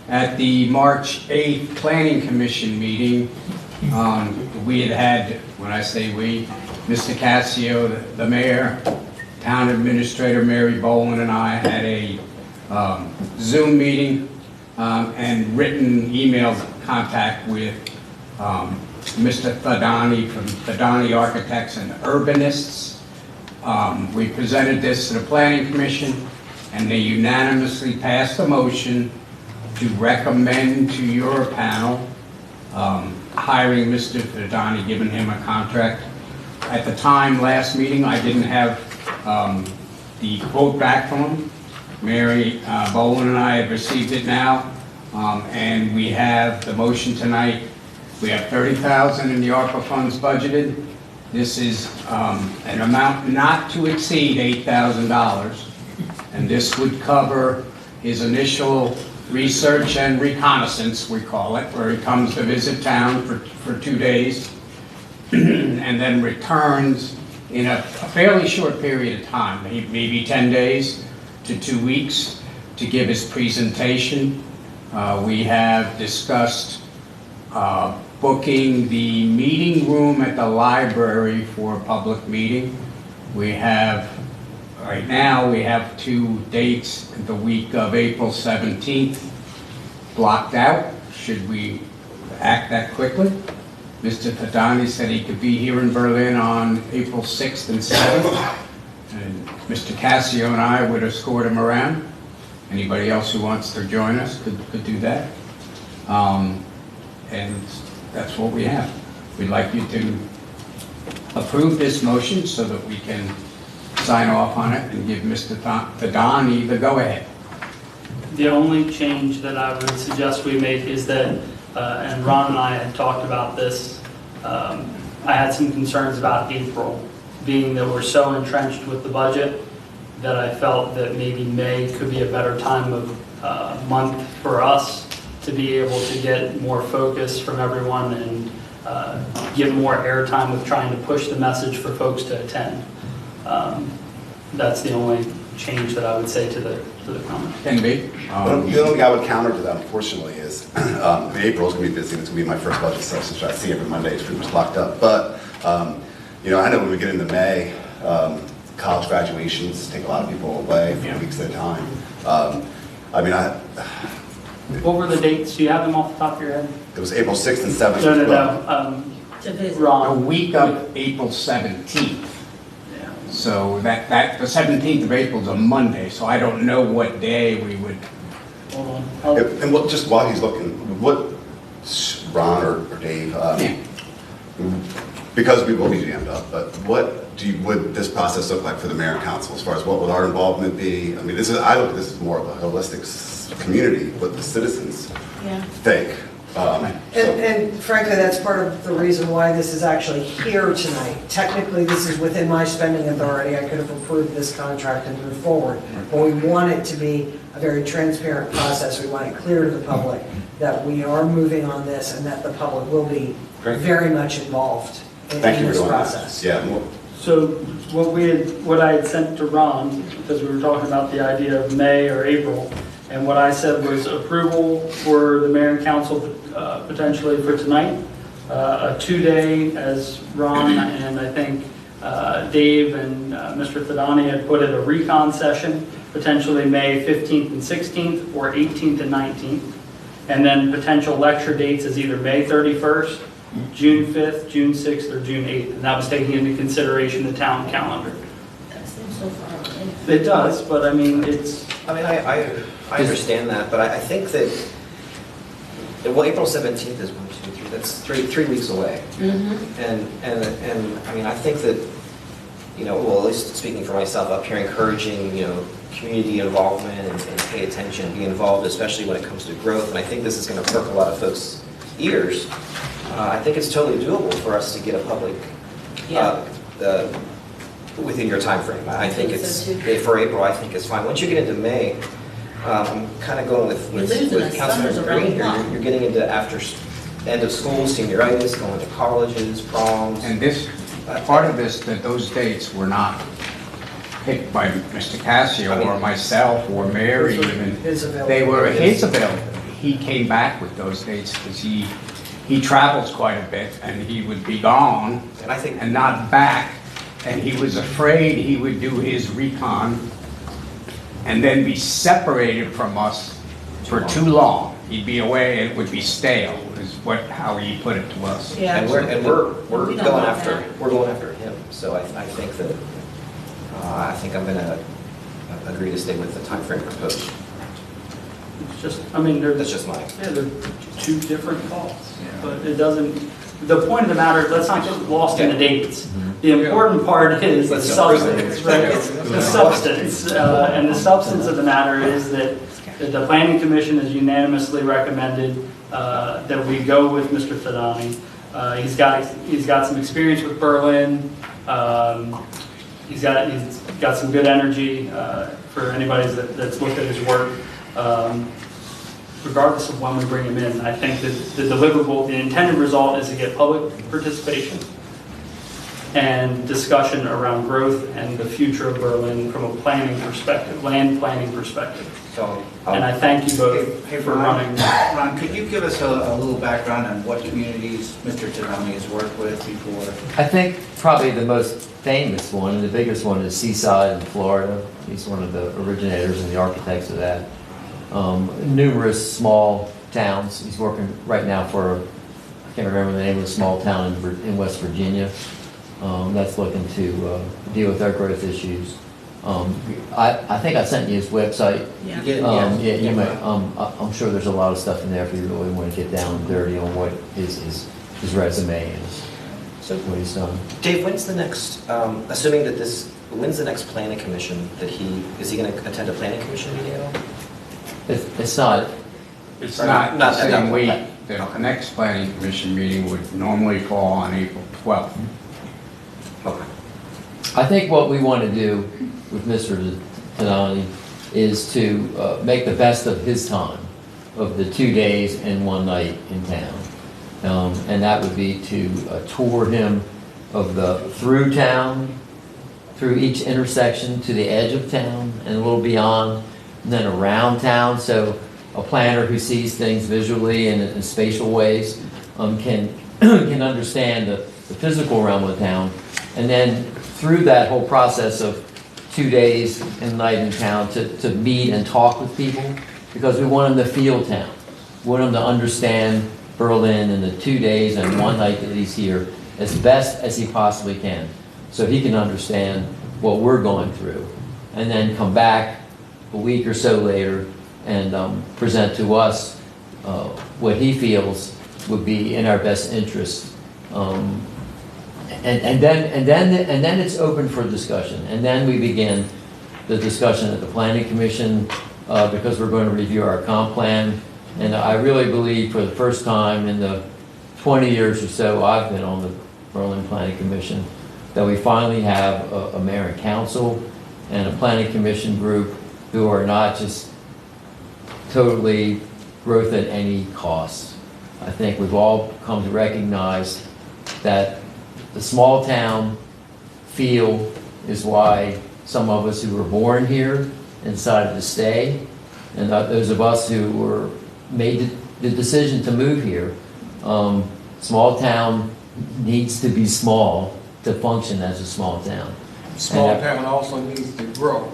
At the March 8th Planning Commission meeting, we had, when I say we, Mr. Cassio, the mayor, town administrator Mary Boland, and I had a Zoom meeting and written email contact with Mr. Thadani from Thadani Architects and Urbanists. We presented this to the Planning Commission, and they unanimously passed a motion to recommend to your panel hiring Mr. Thadani, giving him a contract. At the time, last meeting, I didn't have the quote back from him. Mary Boland and I have received it now, and we have the motion tonight. We have $30,000 in the ARPA funds budgeted. This is an amount not to exceed $8,000, and this would cover his initial research and reconnaissance, we call it, where he comes to visit town for 2 days, and then returns in a fairly short period of time, maybe 10 days to 2 weeks, to give his presentation. We have discussed booking the meeting room at the library for a public meeting. We have, right now, we have 2 dates, the week of April 17th blocked out. Should we act that quickly? Mr. Tadani said he could be here in Berlin on April 6th and 7th. And Mr. Cassio and I would escort him around. Anybody else who wants to join us could do that. And that's what we have. We'd like you to approve this motion so that we can sign off on it and give Mr. Tadani the go-ahead. The only change that I would suggest we make is that, and Ron and I had talked about this, I had some concerns about April, being that we're so entrenched with the budget that I felt that maybe May could be a better time of month for us to be able to get more focus from everyone and get more airtime with trying to push the message for folks to attend. That's the only change that I would say to the comment. Can be. The only thing I would counter to that, unfortunately, is April's going to be busy. It's going to be my first budget session, so I see every Monday it's pretty much locked up. But, you know, I know when we get into May, college graduations take a lot of people away for weeks at a time. I mean, What were the dates? Do you have them off the top of your head? it was April 6th and 7th. No. To visit. The Ron. week of April 17th. Yeah. So the 17th of April is a Monday, so I don't know what day we would. Hold on. And what, just while he's looking, what, Ron or Dave, because we will be jammed up, but what would this process look like for the mayor and council as far as what would our involvement be? I mean, I look at this as more of a holistic community, what the citizens Yeah. think. And frankly, that's part of the reason why this is actually here tonight. Technically, this is within my spending authority. I could have approved this contract and moved forward. But we want it to be a very transparent process. We want it clear to the public that we are moving on this and that the public will be Great. very much involved in Thank you for this doing that. process. Yeah, well, So what I had sent to Ron, because we were talking about the idea of May or April, and what I said was approval for the mayor and council potentially for tonight, a 2-day, as Ron and I think Dave and Mr. Tadani had put it, a recon session, potentially May 15th and 16th or 18th and 19th, and then potential lecture dates is either May 31st, June 5th, June 6th, or June 8th, and that was taking into consideration the town calendar. That seems so far away. It does, but I mean, it's, I mean, I understand that, but I think that, well, April 17th is 1, 2, 3, that's three weeks away. And I mean, I think that, you know, well, at least speaking for myself up here, encouraging, you know, community involvement and pay attention, be involved, especially when it comes to growth. And I think this is going to perk a lot of folks' ears. I think it's totally doable for us to get a public, within your time frame. I think it's, for April, I think it's fine. Once you get into May, I'm kind of going with Councilman Green here. You're getting into after end of school, senioritis, going to colleges, proms. And this, part of this, that those dates were not picked by Mr. Cassio or myself or Mary even. They were his availability. He came back with those dates because he travels quite a bit and he would be gone And I think, and not back. And he was afraid he would do his recon and then be separated from us for too long. He'd be away, it would be stale, is how he put it to us. Yeah. and we're We don't going want after, that. we're going after him. So I think that, I think I'm going to agree to stay with the time frame proposed. it's just, I mean, That's there's, just mine. yeah, they're two different calls. But it doesn't, the point of the matter, let's not get lost in the dates. The important part is the Let's go. substance, right? The substance, and the substance of the matter is that the planning commission has unanimously recommended that we go with Mr. Tadani. He's got some experience with Berlin. He's got some good energy for anybody that's looked at his work. Regardless of when we bring him in, I think that the intended result is to get public participation and discussion around growth and the future of Berlin from a planning perspective, land planning perspective. So, And I thank you both Hey, for Ron. running. Ron, could you give us a little background on what communities Mr. Tanami has worked with before? I think probably the most famous one, and the biggest one, is Seaside in Florida. He's one of the originators and the architects of that. Numerous small towns. He's working right now for, I can't remember the name of the small town in West Virginia, that's looking to deal with their growth issues. I think I sent you his website. Yeah. You did, Yeah, yes. you might, I'm sure there's a lot of stuff in there if you really want to get down and dirty on what his resume is, So, what he's done. Dave, when's the next, assuming that when's the next planning commission is he going to attend a planning commission meeting at all? It's not, It's not the Not at that same week. point. The next planning commission meeting would normally fall on April 12th. Okay. I think what we want to do with Mr. Tanani is to make the best of his time, of the 2 days and 1 night in town. And that would be to tour him of through town, through each intersection to the edge of town and a little beyond, and then around town. So a planner who sees things visually and in spatial ways can understand the physical realm of town. And then through that whole process of 2 days and night in town to meet and talk with people, because we want them to feel town. We want them to understand Berlin in the 2 days and 1 night that he's here as best as he possibly can, so he can understand what we're going through, and then come back a week or so later and present to us what he feels would be in our best interest. And then it's open for discussion, and then we begin the discussion at the planning commission because we're going to review our comp plan. And I really believe for the first time in the 20 years or so I've been on the Berlin Planning Commission that we finally have a mayor and council and a planning commission group who are not just totally growth at any cost. I think we've all come to recognize that the small town feel is why some of us who were born here and decided to stay, and those of us who were made the decision to move here. Small town needs to be small to function as a small town. Small And town also needs to grow.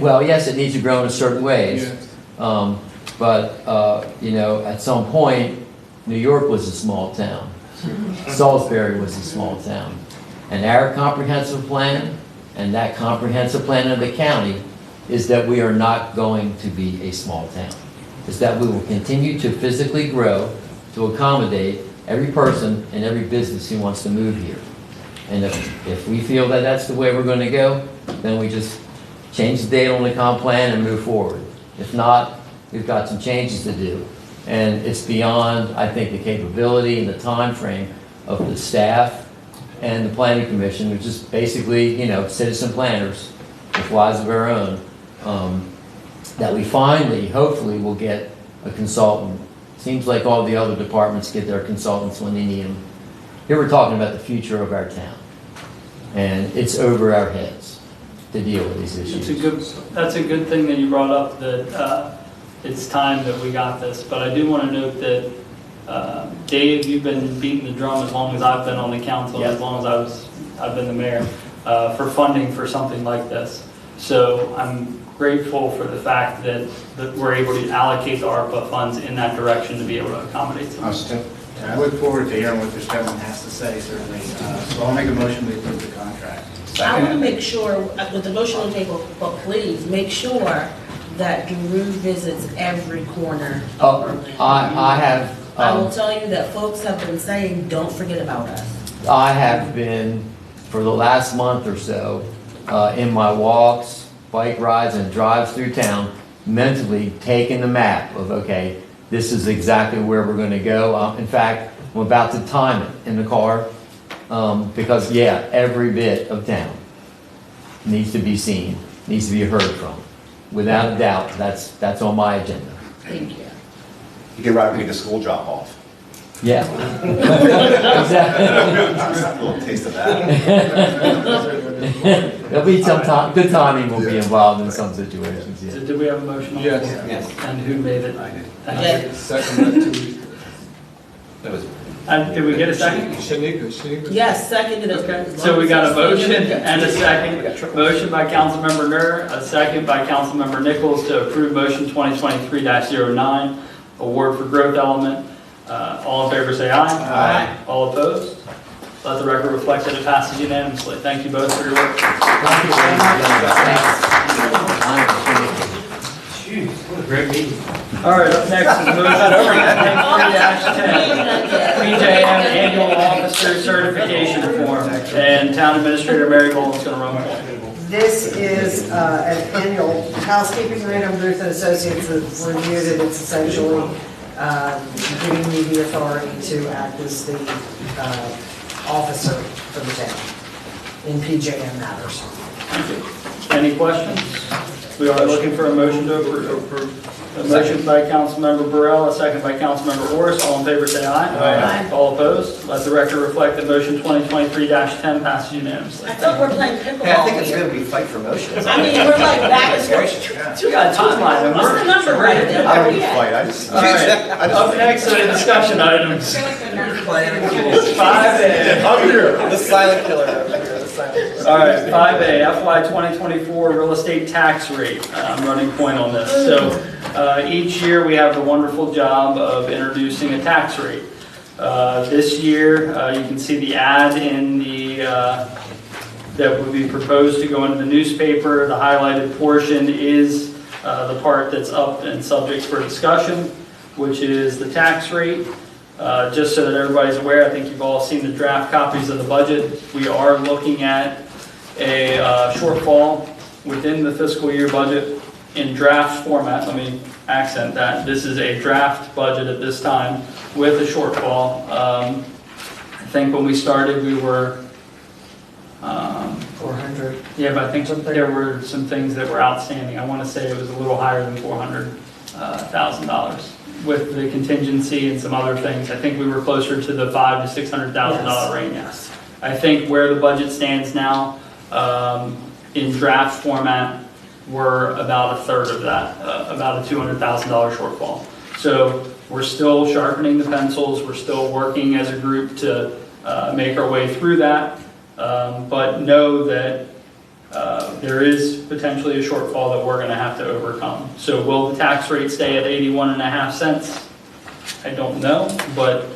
Well, yes, it needs to grow in certain ways. Yes. But at some point, New York was a small town. Salisbury was a small town. And our comprehensive plan, and that comprehensive plan of the county, is that we are not going to be a small town. Is that we will continue to physically grow to accommodate every person and every business who wants to move here. And if we feel that that's the way we're going to go, then we just change the date on the comp plan and move forward. If not, we've got some changes to do. And it's beyond, I think, the capability and the time frame of the staff and the planning commission, which is basically, citizen planners with lives of our own, that we finally, hopefully, will get a consultant. Seems like all the other departments get their consultants when they need them. Here we're talking about the future of our town. And it's over our heads to deal with these issues. That's a good thing that you brought up, that it's time that we got this. But I do want to note that, Dave, you've been beating the drum as long as I've been on the council, Yeah. as long as I've been the mayor, for funding for something like this. So I'm grateful for the fact that we're able to allocate the ARPA funds in that direction to be able to accommodate some. I look forward to hearing what this gentleman has to say, certainly. So I'll make a motion to approve the contract. I want to make sure, with the motion on the table, but please make sure that Drew visits every corner of Berlin. I have. I will tell you that folks have been saying, don't forget about us. I have been, for the last month or so, in my walks, bike rides, and drives through town, mentally taking the map of, okay, this is exactly where we're gonna go. In fact, I'm about to time it in the car, because, yeah, every bit of town needs to be seen, needs to be heard from. Without a doubt, that's on my agenda. Thank you. You can ride me to school drop off. Yeah. Exactly. Just a little taste of that. There'll be some time, good timing will be involved in some situations, yeah. So did we have a motion on Yes. this? Yes. And who made it? I did. Yeah. Second, that 2 weeks. That was. And did we get a second? Shanika. Yes, seconded. Okay, so we got a motion and a second. Motion by Councilmember Nur, a second by Councilmember Nichols to approve motion 2023-09, award for growth element. All in favor say aye. Aye. All opposed? Let the record reflect that it passes unanimously. Thank you both for your work. Thank you very much. What a great meeting. All right, up next is motion 2023-10, PJM Annual Officer Certification Form, and Town Administrator Mary Gold is going to run point. This is an annual housekeeping item. Ruth and Associates have reviewed it. It's essentially giving me the authority to act as the officer for the town in PJM matters. Thank you. Any questions? We are looking for a motion to approve. A motion by Councilmember Burrell, a second by Councilmember Orris. All in favor say aye. Aye. All opposed? Let the record reflect that motion 2023-10 passes unanimously. I thought we were playing pickleball. Hey, I think it's here. good we fight for motions. I mean, we're like back and forth. We got a timeline. What's the number right there? I don't need to fight, I just. All right, up next are the discussion items. 5A. I'm here. The silent killer over here, the silent killer. All right, 5A, FY 2024 real estate tax rate. I'm running point on this. So each year we have the wonderful job of introducing a tax rate. This year, you can see the ad in the, that would be proposed to go into the newspaper. The highlighted portion is the part that's up and subject for discussion, which is the tax rate. Just so that everybody's aware, I think you've all seen the draft copies of the budget. We are looking at a shortfall within the fiscal year budget in draft format. Let me accent that. This is a draft budget at this time with a shortfall. I think when we started, we were 400. yeah, but I think there were some things that were outstanding. I want to say it was a little higher than $400,000 with the contingency and some other things. I think we were closer to the $500,000 to $600,000 range. Yes. I think where the budget stands now, in draft format, we're about a third of that, about a $200,000 shortfall. So we're still sharpening the pencils. We're still working as a group to make our way through that. But know that there is potentially a shortfall that we're going to have to overcome. So will the tax rate stay at 81.5 cents? I don't know, but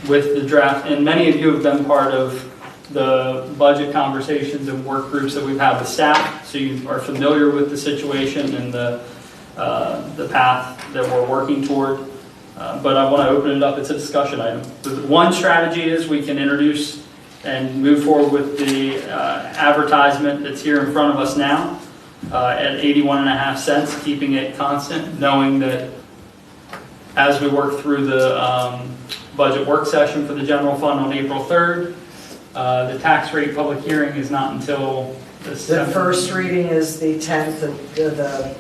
with the draft, and many of you have been part of the budget conversations and work groups that we've had with staff, so you are familiar with the situation and the path that we're working toward. But I want to open it up. It's a discussion item. One strategy is we can introduce and move forward with the advertisement that's here in front of us now at 81.5 cents, keeping it constant, knowing that as we work through the budget work session for the general fund on April 3rd, the tax rate public hearing is not until the 7th. The first reading is the 10th, the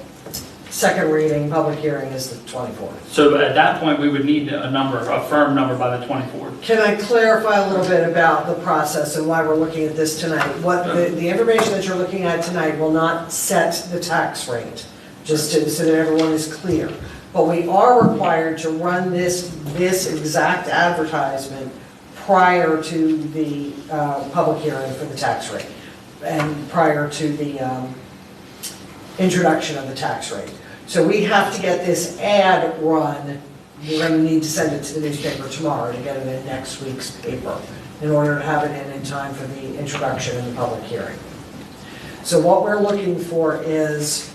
second reading, public hearing is the 24th. So at that point, we would need a number, a firm number by the 24th. Can I clarify a little bit about the process and why we're looking at this tonight? What the information that you're looking at tonight will not set the tax rate, just so that everyone is clear. But we are required to run this exact advertisement prior to the public hearing for the tax rate and prior to the introduction of the tax rate. So we have to get this ad run. We're going to need to send it to the newspaper tomorrow to get it in next week's paper in order to have it in time for the introduction and the public hearing. So what we're looking for is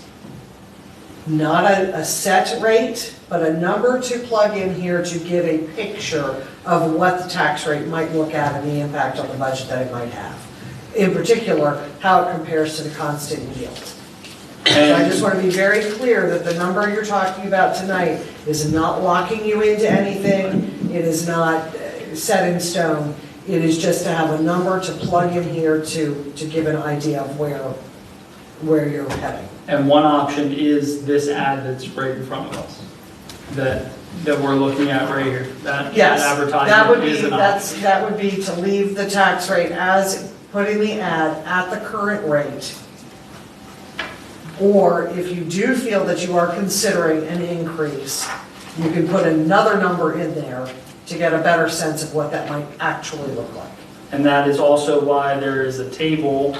not a set rate, but a number to plug in here to give a picture of what the tax rate might look at and the impact on the budget that it might have. In particular, how it compares to the constant yield. So I just want to be very clear that the number you're talking about tonight is not locking you into anything. It is not set in stone. It is just to have a number to plug in here to give an idea of where you're heading. And one option is this ad that's right in front of us, that we're looking at right here. That Yes, that would advertisement be, is an option. that would be to leave the tax rate as, putting the ad at the current rate. Or if you do feel that you are considering an increase, you can put another number in there to get a better sense of what that might actually look like. And that is also why there is a table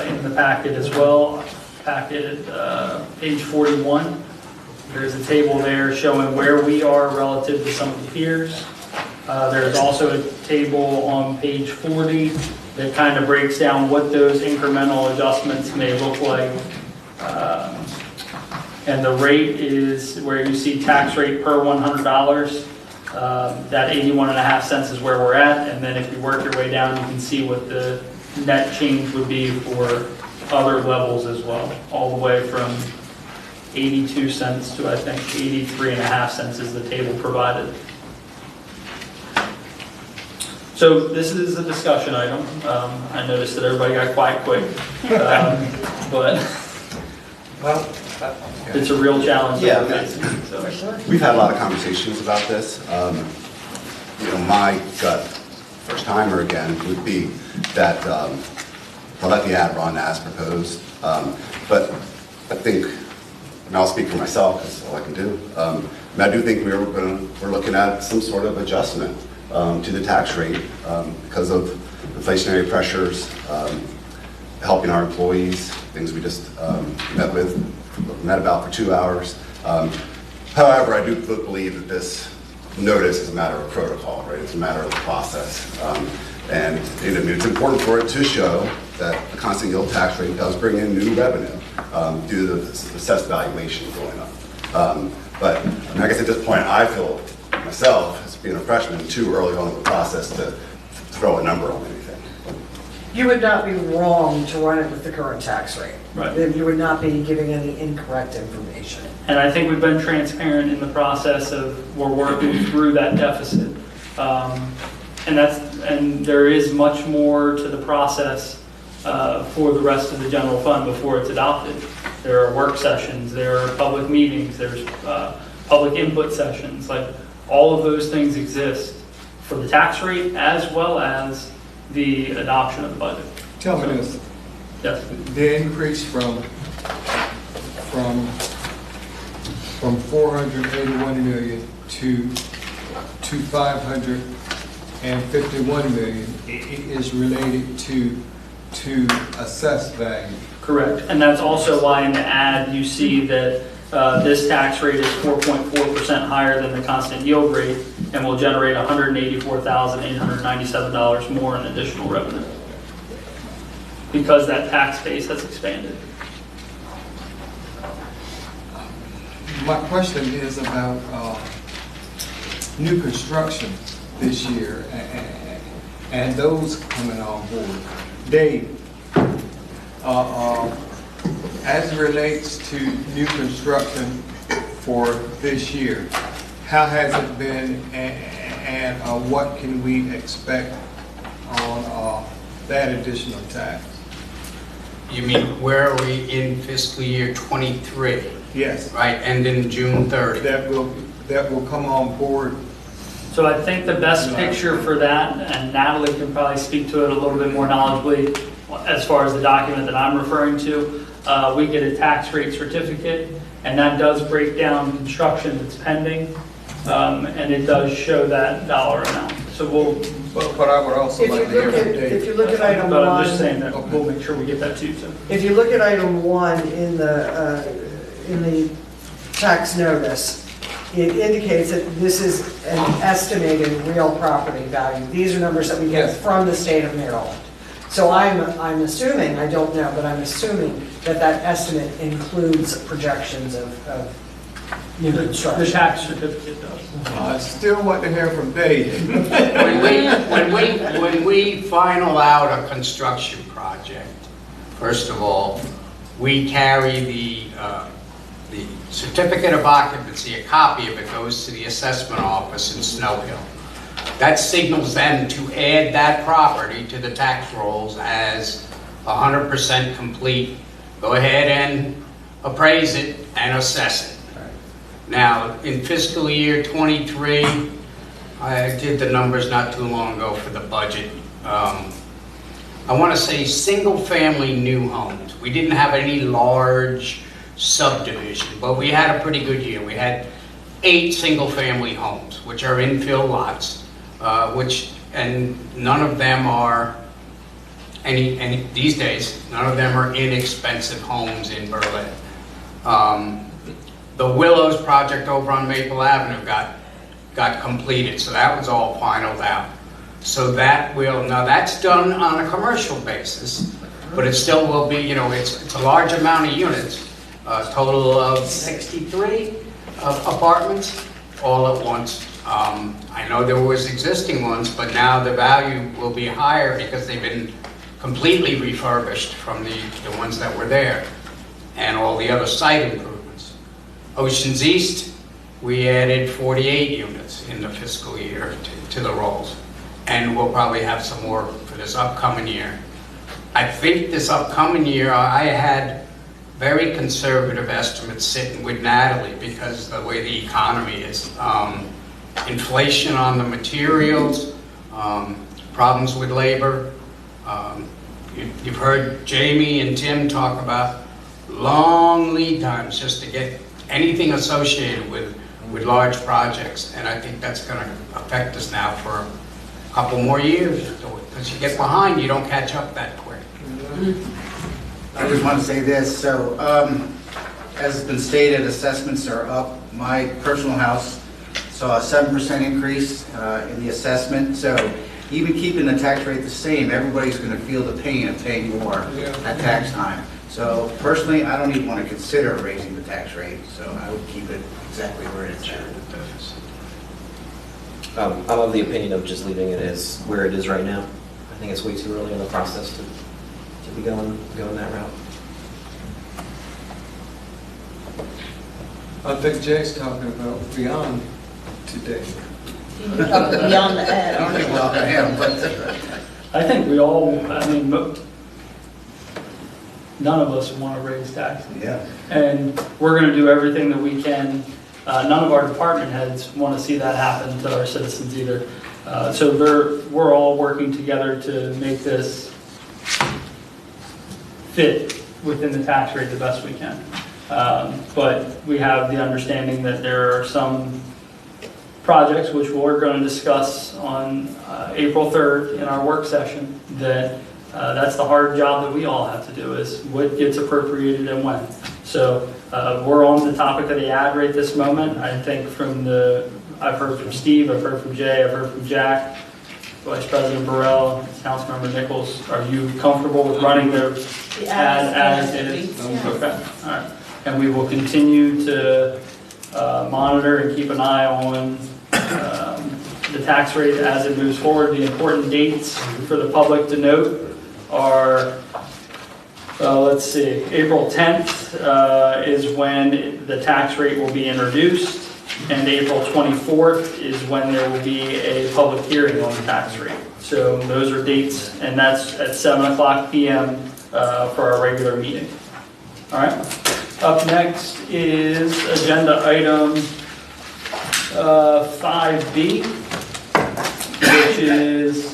in the packet as well, page 41. There's a table there showing where we are relative to some of the peers. There's also a table on page 40 that kind of breaks down what those incremental adjustments may look like. And the rate is where you see tax rate per $100. That 81.5 cents is where we're at, and then if you work your way down, you can see what the net change would be for other levels as well, all the way from 82 cents to, I think, 83.5 cents is the table provided. So this is a discussion item. I noticed that everybody got quiet quick, but Well, it's a real challenge that we're Yeah. facing. So. We've had a lot of conversations about this. My gut, first timer again, would be that I'll let the ad run as proposed. But I think, and I'll speak for myself, because all I can do. I do think we're looking at some sort of adjustment to the tax rate because of inflationary pressures, helping our employees, things we just met about for 2 hours. However, I do believe that this notice is a matter of protocol, right? It's a matter of process. And it's important for it to show that the constant yield tax rate does bring in new revenue due to the assessed valuation going up. But I guess at this point, I feel myself, as being a freshman, too early on in the process to throw a number on anything. You would not be wrong to run it with the current tax rate. Right. You would not be giving any incorrect information. And I think we've been transparent in the process of we're working through that deficit. And there is much more to the process for the rest of the general fund before it's adopted. There are work sessions, there are public meetings, there's public input sessions. Like all of those things exist for the tax rate as well as the adoption of the budget. tell me this, Yes. the increase from 481 million to 551 million is related to assessed value. Correct. And that's also why in the ad you see that this tax rate is 4.4% higher than the constant yield rate and will generate $184,897 more in additional revenue because that tax base has expanded. My question is about new construction this year and those coming on board. Dave, as it relates to new construction for this year, how has it been and what can we expect on that additional tax? You mean, where are we in fiscal year '23, Yes, right, ending June 30? that will come on board. So I think the best picture for that, and Natalie can probably speak to it a little bit more knowledgeably as far as the document that I'm referring to, we get a tax rate certificate, and that does break down construction that's pending, and it does show that dollar amount. So we'll, But I would also like to hear from If Dave. you look at item but I'm just one, saying that we'll make sure we get that too. So. if you look at item one in the tax notice, it indicates that this is an estimated real property value. These are numbers that we get Yes. from the state of Maryland. So I'm assuming, I don't know, but I'm assuming that estimate includes projections of new The construction. tax certificate does. I still want to hear from Dave. When we final out a construction project, first of all, we carry the certificate of occupancy, a copy of it goes to the assessment office in Snow Hill. That signals them to add that property to the tax rolls as 100% complete. Go ahead and appraise it and assess it. Now, in fiscal year '23, I did the numbers not too long ago for the budget. I want to say single-family new homes. We didn't have any large subdivision, but we had a pretty good year. We had 8 single-family homes, which are infill lots, and none of them are these days. None of them are inexpensive homes in Berlin. The Willows project over on Maple Avenue got completed, so that was all finalized out. So now that's done on a commercial basis, but it still will be, it's a large amount of units, a total of 63 apartments all at once. I know there was existing ones, but now the value will be higher because they've been completely refurbished from the ones that were there, and all the other site improvements. Oceans East, we added 48 units in the fiscal year to the rolls, and we'll probably have some more for this upcoming year. I think this upcoming year, I had very conservative estimates sitting with Natalie because of the way the economy is. Inflation on the materials, problems with labor. You've heard Jamie and Tim talk about long lead times just to get anything associated with large projects, and I think that's going to affect us now for a couple more years. Because you get behind, you don't catch up that quick. I just want to say this, so as has been stated, assessments are up. My personal house saw a 7% increase in the assessment, so even keeping the tax rate the same, everybody's going to feel the pain of paying more at tax time. So personally, I don't even want to consider raising the tax rate, so I would keep it exactly where it is. I'm of the opinion of just leaving it as where it is right now. I think it's way too early in the process to be going that route. I think Jay's talking about beyond today. Beyond the ad. I don't think well for him, but I think we all, none of us want to raise taxes. yeah. And we're going to do everything that we can. None of our department heads want to see that happen to our citizens either. So we're all working together to make this fit within the tax rate the best we can. But we have the understanding that there are some projects which we're going to discuss on April 3rd in our work session that that's the hard job that we all have to do, is what gets appropriated and when. So we're on the topic of the ad rate this moment. I think I've heard from Steve, I've heard from Jay, I've heard from Jack, Vice President Burrell, Councilmember Nichols. Are you comfortable with running the ad as is? Okay, all right. And we will continue to monitor and keep an eye on the tax rate as it moves forward. The important dates for the public to note are, let's see, April 10th is when the tax rate will be introduced, and April 24th is when there will be a public hearing on the tax rate. So those are dates, and that's at 7:00 p.m. For our regular meeting. All right. Up next is agenda item 5B, which is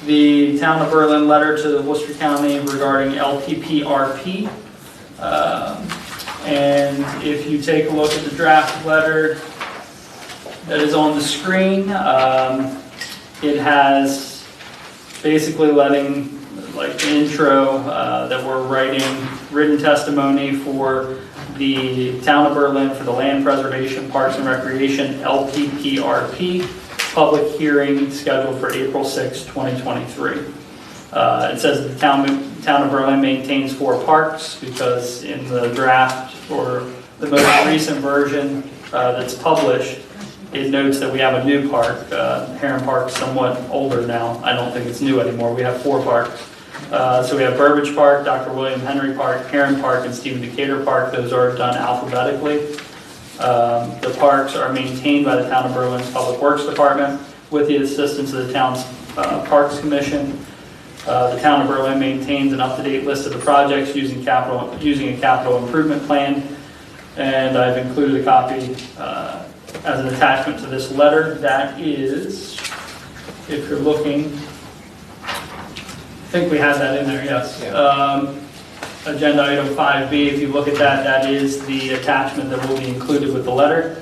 the Town of Berlin letter to Worcester County regarding LPPRP. And if you take a look at the draft letter that is on the screen, it has basically letting, like the intro, that we're writing written testimony for the Town of Berlin for the Land Preservation, Parks and Recreation, LPPRP, public hearing scheduled for April 6, 2023. It says the Town of Berlin maintains 4 parks, because in the draft, or the most recent version that's published, it notes that we have a new park. Heron Park's somewhat older now. I don't think it's new anymore. We have 4 parks. So we have Burbage Park, Dr. William Henry Park, Heron Park, and Stephen Decatur Park. Those are done alphabetically. The parks are maintained by the Town of Berlin's Public Works Department with the assistance of the town's Parks Commission. The Town of Berlin maintains an up-to-date list of the projects using a capital improvement plan. And I've included a copy as an attachment to this letter. That is, if you're looking, I think we have that in there, yes. Agenda item 5B, if you look at that, that is the attachment that will be included with the letter.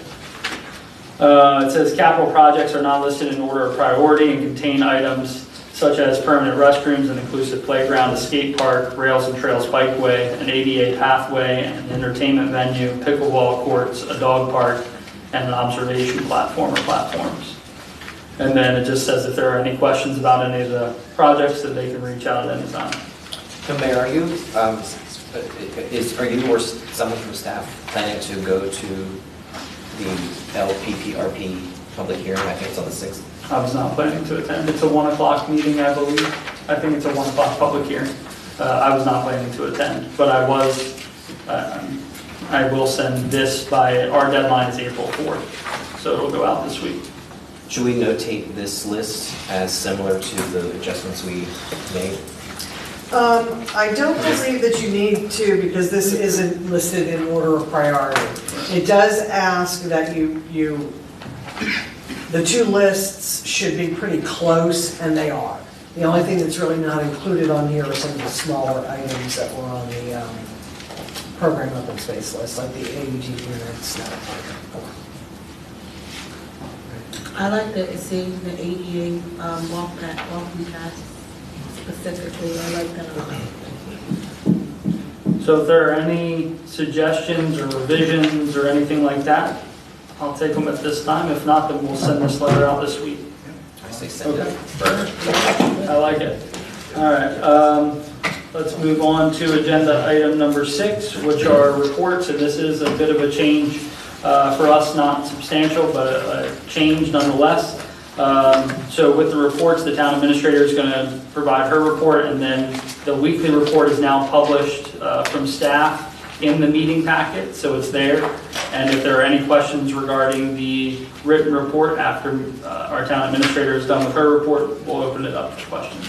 It says capital projects are not listed in order of priority and contain items such as permanent restrooms, an inclusive playground, a skate park, rails and trails bikeway, an ADA pathway, an entertainment venue, pickleball courts, a dog park, and an observation platform or platforms. And then it just says if there are any questions about any of the projects that they can reach out at any time. So Mayor, are you or someone from staff planning to go to the LPPRP public hearing? I think it's on the 6th. I was not planning to attend. It's a 1 o'clock meeting, I believe. I think it's a 1 o'clock public hearing. I was not planning to attend, but I will send this by, our deadline is April 4th, so it'll go out this week. Should we notate this list as similar to the adjustments we made? I don't believe that you need to, because this isn't listed in order of priority. It does ask that the two lists should be pretty close, and they are. The only thing that's really not included on here are some of the smaller items that were on the program open space list, like the AUG units. I like to see the ADA walking path specifically. I like that. So if there are any suggestions or revisions or anything like that, I'll take them at this time. If not, then we'll send this letter out this week. I say send it. I like it. All right. Let's move on to agenda item number 6, which are reports. And this is a bit of a change for us, not substantial, but a change nonetheless. So with the reports, the town administrator is going to provide her report, and then the weekly report is now published from staff in the meeting packet, so it's there. And if there are any questions regarding the written report after our town administrator is done with her report, we'll open it up for questions.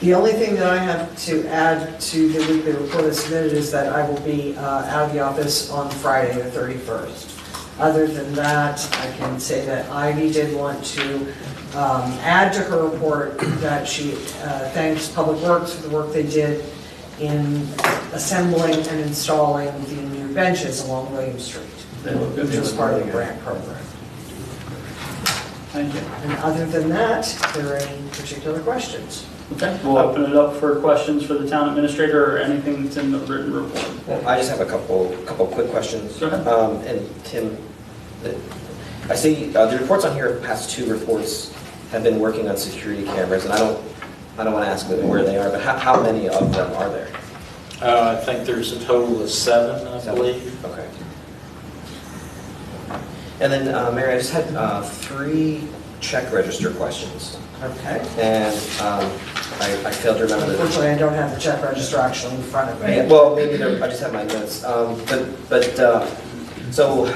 The only thing that I have to add to the weekly report that's submitted is that I will be out of the office on Friday the 31st. Other than that, I can say that Ivy did want to add to her report that she thanks Public Works for the work they did in assembling and installing the new benches along William Street, which was part of the grant program. Thank you. And other than that, are there any particular questions? Okay, we'll open it up for questions for the town administrator or anything that's in the written report. Well, I just have a couple quick questions. Go ahead. And Tim, I see the reports on here, past 2 reports, have been working on security cameras, and I don't want to ask where they are, but how many of them are there? I think there's a total of 7, I believe. Okay. And then, Mary, I just had 3 check register questions. Okay. And I failed to remember the... Unfortunately, I don't have the check register actually in front of me. Well, maybe I just have my notes. So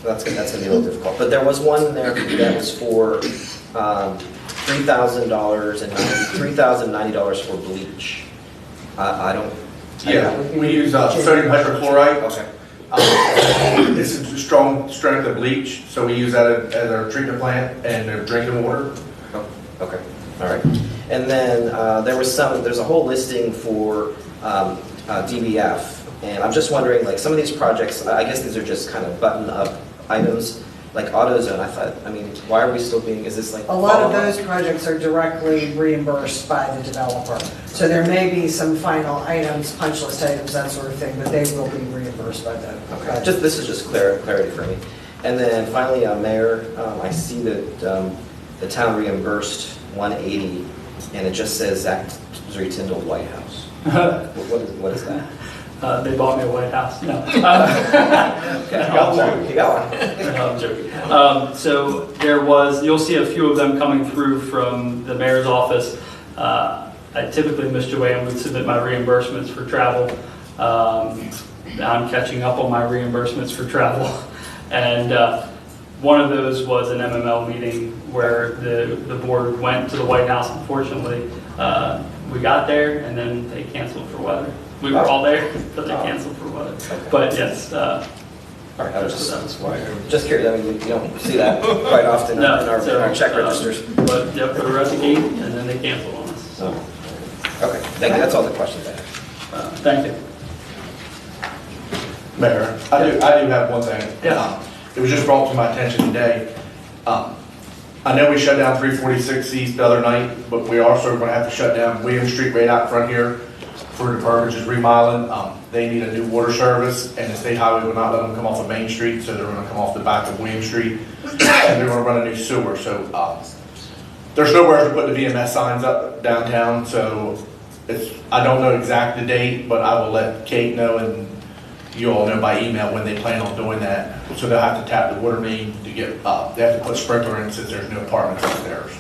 that's going to be a little difficult. But there was one there that was for $3,090 for bleach. I don't... Yeah, we use sodium hydrochloride. Okay. It's a strong strength of bleach, so we use that as our treatment plant and our drinking water. Oh, okay, all right. And then there's a whole listing for DBF, and I'm just wondering, like, some of these projects, I guess these are just kind of button-up items, like AutoZone. Why are we still being, is this like... A lot of those projects are directly reimbursed by the developer. So there may be some final items, punch list items, that sort of thing, but they will be reimbursed by the... Okay, this is just clarity for me. And then finally, Mayor, I see that the town reimbursed $180, and it just says Zach Tyndall White House. What is that? They bought me a White House. No. Keep going. No, I'm joking. So you'll see a few of them coming through from the mayor's office. I I typically, Ms. Joanne would submit my reimbursements for travel. I'm catching up on my reimbursements for travel. And one of those was an MML meeting where the board went to the White House. Unfortunately, we got there and then they canceled for weather. We were all there, but they canceled for weather. But yes, All right, I was that was why. just curious, I mean, you don't see that quite often in No, our check registers. But yep, we were at the gate and then they canceled on us. So, Okay, thank you, that's all the questions I have. thank you. Mayor, I do have one thing. Yeah. It was just brought to my attention today. I know we shut down 346 East the other night, but we also going to have to shut down William Street right out front here for the department just remiling. They need a new water service, and the state highway will not let them come off of Main Street, so they're going to come off the back of William Street, and they're going to run a new sewer. So there's nowhere to put the VMS signs up downtown, so I don't know exact the date, but I will let Kate know and you all know by email when they plan on doing that. So they'll have to tap the water main to get they have to put sprinkler in since there's no apartments upstairs.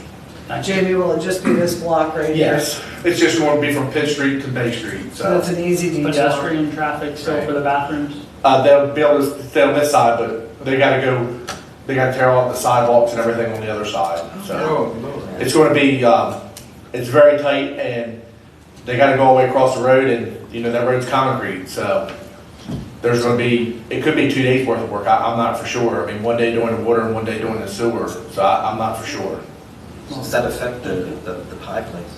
Jamie, will it just be this block right here? Yes, it's just going to be from Pitt Street to Bay Street, So so. it's an easy detour. Pedestrian traffic still for the bathrooms? They'll be able to stay on this side, but they gotta tear off the sidewalks and everything on the other side, so. Oh, Lord. It's gonna be, it's very tight and they gotta go all the way across the road and, you know, that road's concrete, so. There's gonna be, it could be 2 days worth of work, I'm not for sure. I mean, one day doing the water and one day doing the sewer, so I'm not for sure. Does that affect the pie place?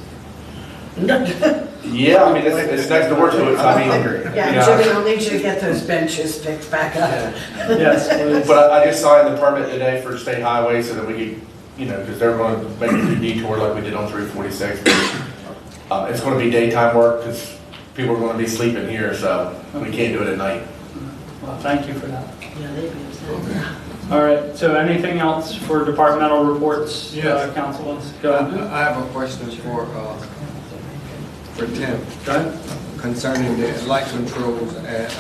Yeah, I mean, it's next door to it, so I mean. Yeah, you know, Jimmy, I'll need you to get those benches picked back up. Yes, please. But I just signed the permit today for state highway so that we could, you know, because they're going to make a detour like we did on 346. It's going to be daytime work because people are going to be sleeping here, so we can't do it at night. Well, thank you for that. Yeah, they'd be upset. All right, so anything else for departmental reports, Yes. Councilman? Go ahead. I have a question for Tim Go ahead. concerning the light controls at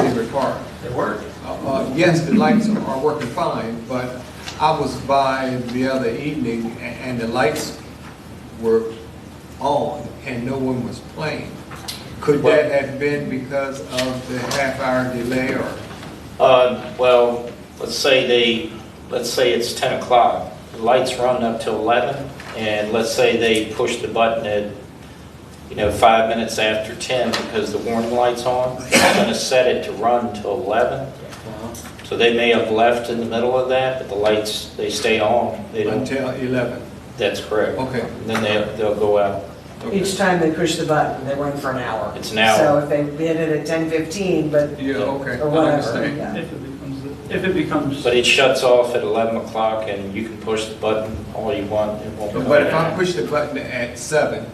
Avery Park. They work. Yes, the lights are working fine, but I was by the other evening and the lights were on and no one was playing. Could that have been because of the half-hour delay or? Well, let's say it's 10 o'clock. The lights run up till 11, and let's say they push the button at 5 minutes after 10 because the warning light's on. They're going to set it to run till 11. So they may have left in the middle of that, but the lights, they stay on. They don't. Until 11? That's correct. Okay. And then they'll go out. Okay. Each time they push the button, they run for an hour. It's an hour. So if they hit it at 10:15, but, Yeah, okay. or I whatever, understand. yeah. If it becomes, But it shuts off at 11 o'clock, and you can push the button all you want. It won't. But if I push the button at 7,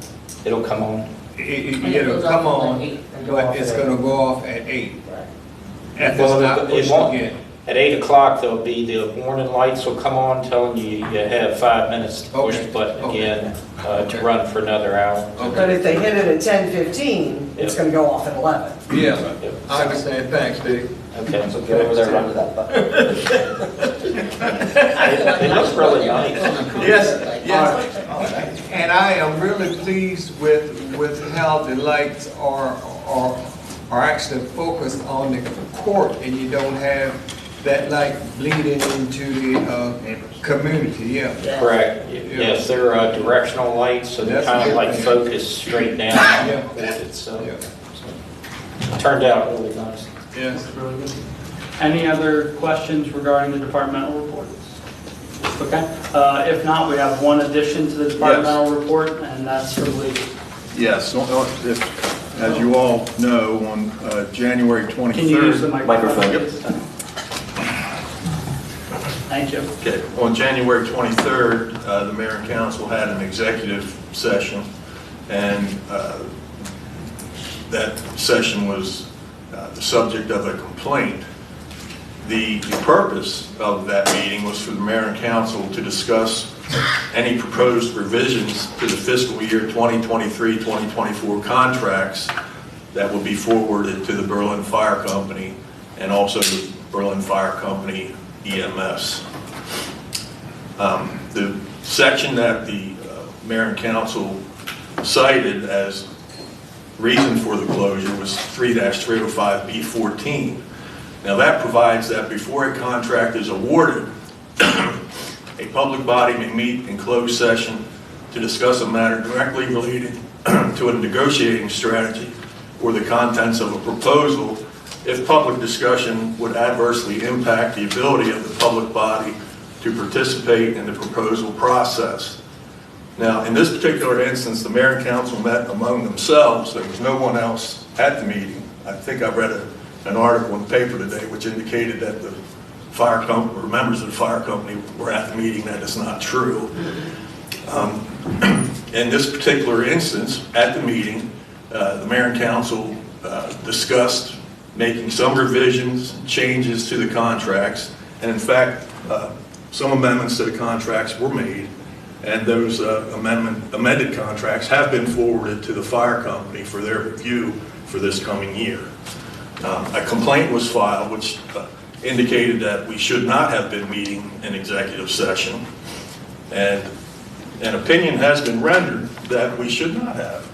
It'll come on. it'll come on, but it's gonna go off at 8. If it's Well, not it pushed won't. again. At 8 o'clock, there'll be the warning lights will come on telling you you have 5 minutes to push Okay. the button Okay. again to Okay. run for another hour. But if they hit it at 10:15, it's Yeah. gonna go off at 11. Yeah, Yep. I understand, thanks, Dave. Okay. So get over there and run to that button. They look really nice. Yes, yes. And I am really pleased with how the lights are actually focused on the court and you don't have that light bleeding into the community, yeah. Correct. Yes, they're directional lights, so they're That's kind of good. like focused straight down on the court itself. Yeah. So, it turned out really nice. Yes. really good. Any other questions regarding the departmental reports? Okay, if not, we have one addition to the departmental report, and that's for Lee. Yes, as you all know, on January 23rd. Can you use the microphone? Yep. Thank you. Okay. On January 23rd, the mayor and council had an executive session, and that session was the subject of a complaint. The purpose of that meeting was for the mayor and council to discuss any proposed revisions to the fiscal year 2023-2024 contracts that will be forwarded to the Berlin Fire Company and also the Berlin Fire Company EMS. The section that the mayor and council cited as reason for the closure was 3-305B14. Now that provides that before a contract is awarded, a public body may meet in closed session to discuss a matter directly related to a negotiating strategy or the contents of a proposal if public discussion would adversely impact the ability of the public body to participate in the proposal process. Now, in this particular instance, the mayor and council met among themselves. There was no one else at the meeting. I think I read an article in the paper today which indicated that the fire company, or members of the fire company were at the meeting. That is not true. In this particular instance, at the meeting, the mayor and council discussed making some revisions, changes to the contracts, and in fact, some amendments to the contracts were made, and those amended contracts have been forwarded to the fire company for their review for this coming year. A complaint was filed which indicated that we should not have been meeting in executive session, and an opinion has been rendered that we should not have,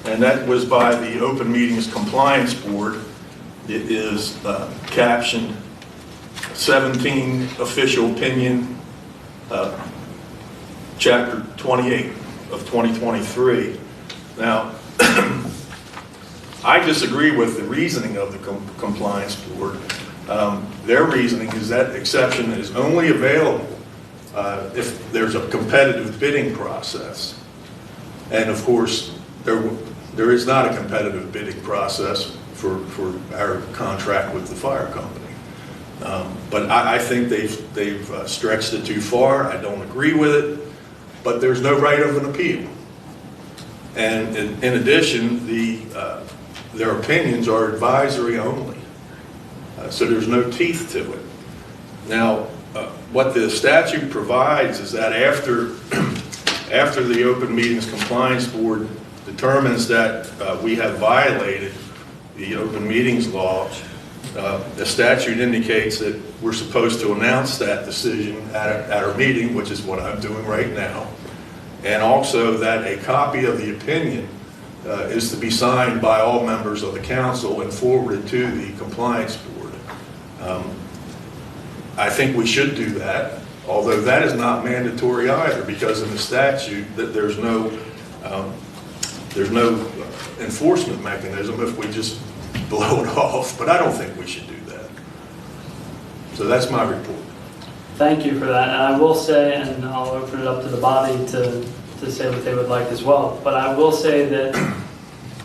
and that was by the Open Meetings Compliance Board. It is captioned 17 Official Opinion, Chapter 28 of 2023. Now, I disagree with the reasoning of the Compliance Board. Their reasoning is that exception is only available if there's a competitive bidding process. And of course, there is not a competitive bidding process for our contract with the fire company. But I think they've stretched it too far. I don't agree with it, but there's no right of an appeal. And in addition, their opinions are advisory only. So there's no teeth to it. Now, what the statute provides is that after the Open Meetings Compliance Board determines that we have violated the open meetings law, the statute indicates that we're supposed to announce that decision at our meeting, which is what I'm doing right now, and also that a copy of the opinion is to be signed by all members of the council and forwarded to the Compliance Board. I think we should do that, although that is not mandatory either, because in the statute that there's no enforcement mechanism if we just blow it off, but I don't think we should do that. So that's my report. Thank you for that. And I will say, and I'll open it up to the body to say what they would like as well, but I will say that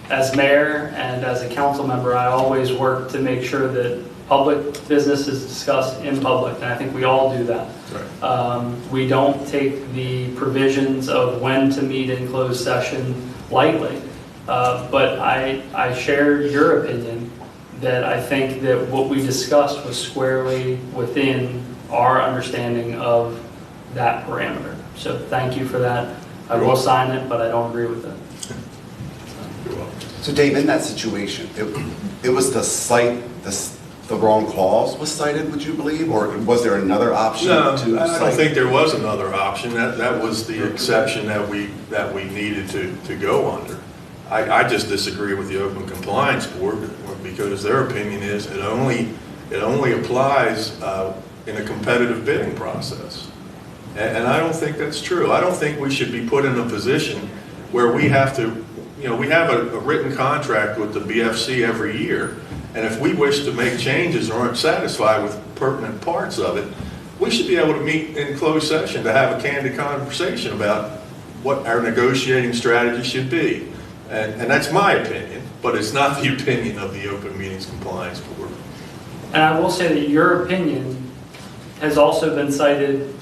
as mayor and as a council member, I always work to make sure that public business is discussed in public, and I think we all do that. Right. We don't take the provisions of when to meet in closed session lightly. But I share your opinion that I think that what we discussed was squarely within our understanding of that parameter. So thank you for that. I will sign it, but I don't agree with it. So Dave, in that situation, it was the wrong clause was cited, would you believe, or was there another option No, to I cite? don't think there was another option. That was the exception that we needed to go under. I just disagree with the Open Compliance Board because their opinion is it only applies in a competitive bidding process. And I don't think that's true. I don't think we should be put in a position where we have to, we have a written contract with the BFC every year, and if we wish to make changes or aren't satisfied with pertinent parts of it, we should be able to meet in closed session to have a candid conversation about what our negotiating strategy should be. And that's my opinion, but it's not the opinion of the Open Meetings Compliance Board. And I will say that your opinion has also been cited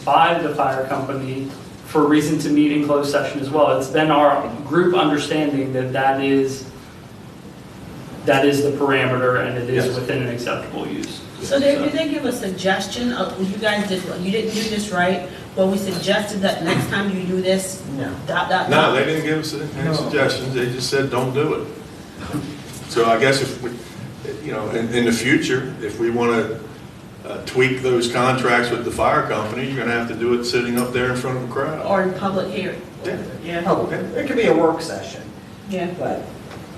by the fire company for a reason to meet in closed session as well. It's been our group understanding that is the parameter and it is within an acceptable use. So did they give a suggestion of, you guys did, you didn't do this right, but we suggested that next time you do this, No, they didn't give us any suggestions. They just said, don't do it. So I guess if we, in the future, if we want to tweak those contracts with the fire company, you're gonna have to do it sitting up there in front of a crowd. Or in public hearing. Yeah. Oh, it could be a work session, Yeah. but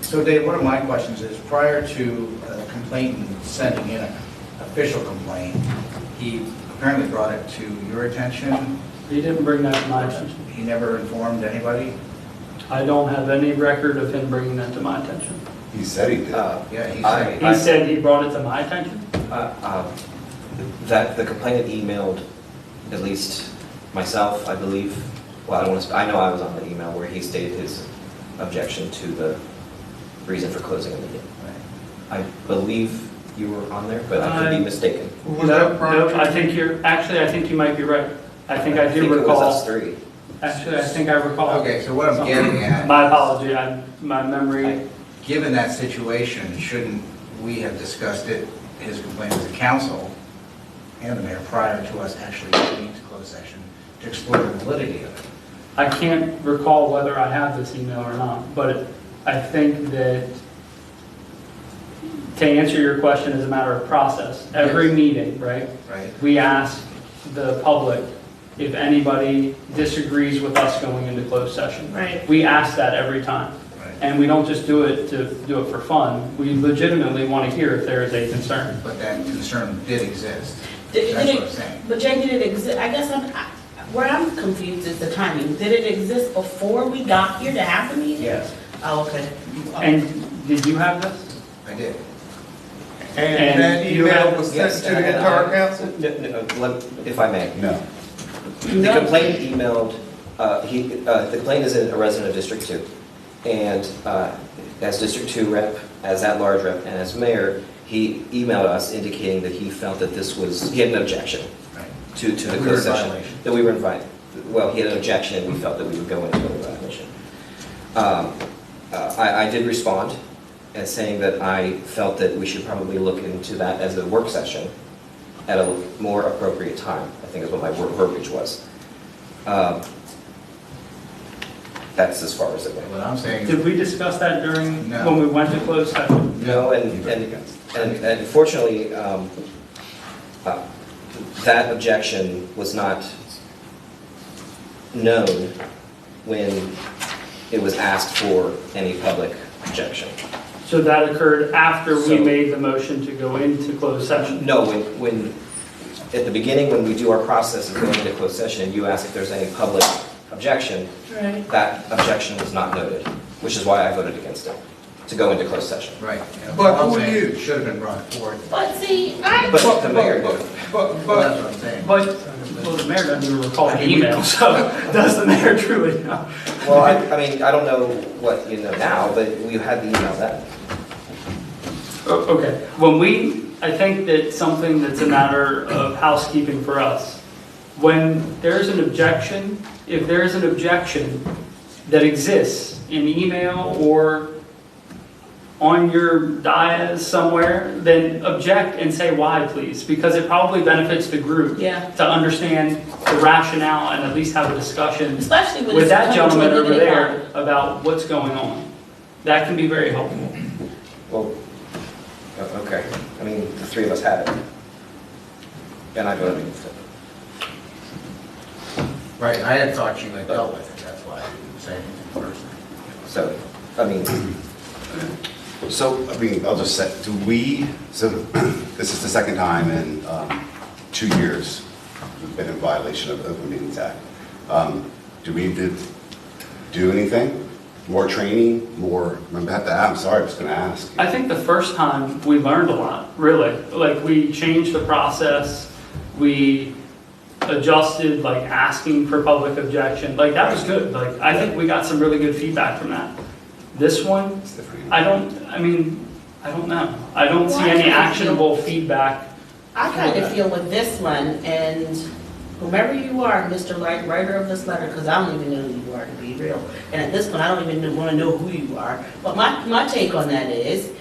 So Dave, one of my questions is, prior to a complainant sending in an official complaint, he apparently brought it to your attention. He didn't bring that to my attention. He never informed anybody? I don't have any record of him bringing that to my attention. He said he did. Yeah, he I- said. He said he brought it to my attention? That the complainant emailed at least myself, I believe, well, I don't want to, I know I was on the email where he stated his objection to the reason for closing the meeting. I believe you were on there, but I could be mistaken. Was that prior No, to- I think I think you might be right. I think I do it was recall. us three. Actually, I think I recall. Okay, so what I'm getting at. My apology, my memory, Given that situation, shouldn't we have discussed it, his complaint as a council and the mayor prior to us actually going into closed session to explore the validity of it? I can't recall whether I have this email or not, but I think that to answer your question as a matter of process, every meeting, right? Right? We ask the public if anybody disagrees with us going into closed session. Right. We ask that every time. Right. And we don't just do it to do it for fun. We legitimately want to hear if there is a concern. But that concern did exist. Did That's it- what I'm saying. But Jay, did it exist, I guess where I'm confused is the timing. Did it exist before we got here to have the meeting? Yes, Oh, okay. And did you have this? I did. And that you email have- was sent Yes, to the entire council? If I may. No. The complainant emailed, the complainant is a resident of District 2. And as District 2 rep, as at-large rep, and as mayor, he emailed us indicating that he felt that this was, he had an objection Right. to the That we were in closed session. violation. That we were in violation. Well, he had an objection, and we felt that we would go into a violation. I did respond and saying that I felt that we should probably look into that as a work session at a more appropriate time, I think is what my verbiage was. That's as far as it went. What I'm saying. Did we discuss that during, No. when we went to closed session? No, and fortunately, that objection was not known when it was asked for any public objection. So that occurred after we So- made the motion to go into closed session? No, when, at the beginning, when we do our process of going into closed session, and you ask if there's any public objection, Right. that objection was not noted, which is why I voted against it, to go into closed session. Right. But What I'm who saying, knew? it should have been brought forward. But see, But the mayor did. Well, that's what I'm saying. But, well, the mayor doesn't even recall the email, so does the mayor truly know? Well, I mean, I don't know what you know now, but we had the email then. Okay, I think that something that's a matter of housekeeping for us, when there's an objection, if there's an objection that exists in email or on your dais somewhere, then object and say why, please, because it probably benefits the group Yeah. to understand the rationale and at least have a discussion especially when with it's that coming to a gentleman over limited there body. about what's going on. That can be very helpful. Well, okay, I mean, the three of us had it. And I voted against it. Right, I had thought you had dealt with it, that's why I didn't say anything first. So, I mean, So, I mean, I'll just say, so this is the second time in 2 years we've been in violation of the Open Meetings Act. Do we need to do anything? More training, more, I'm sorry, I was going to ask. I think the first time we learned a lot, really. Like, we changed the process, we adjusted, like, asking for public objection. Like, that was good. Like, I think we got some really good feedback from that. This one, I don't know. I don't see any actionable feedback. I kind of feel with this one, and whomever you are, Mr. Writer of this letter, because I don't even know who you are, to be real. And at this point, I don't even want to know who you are. But my take on that is,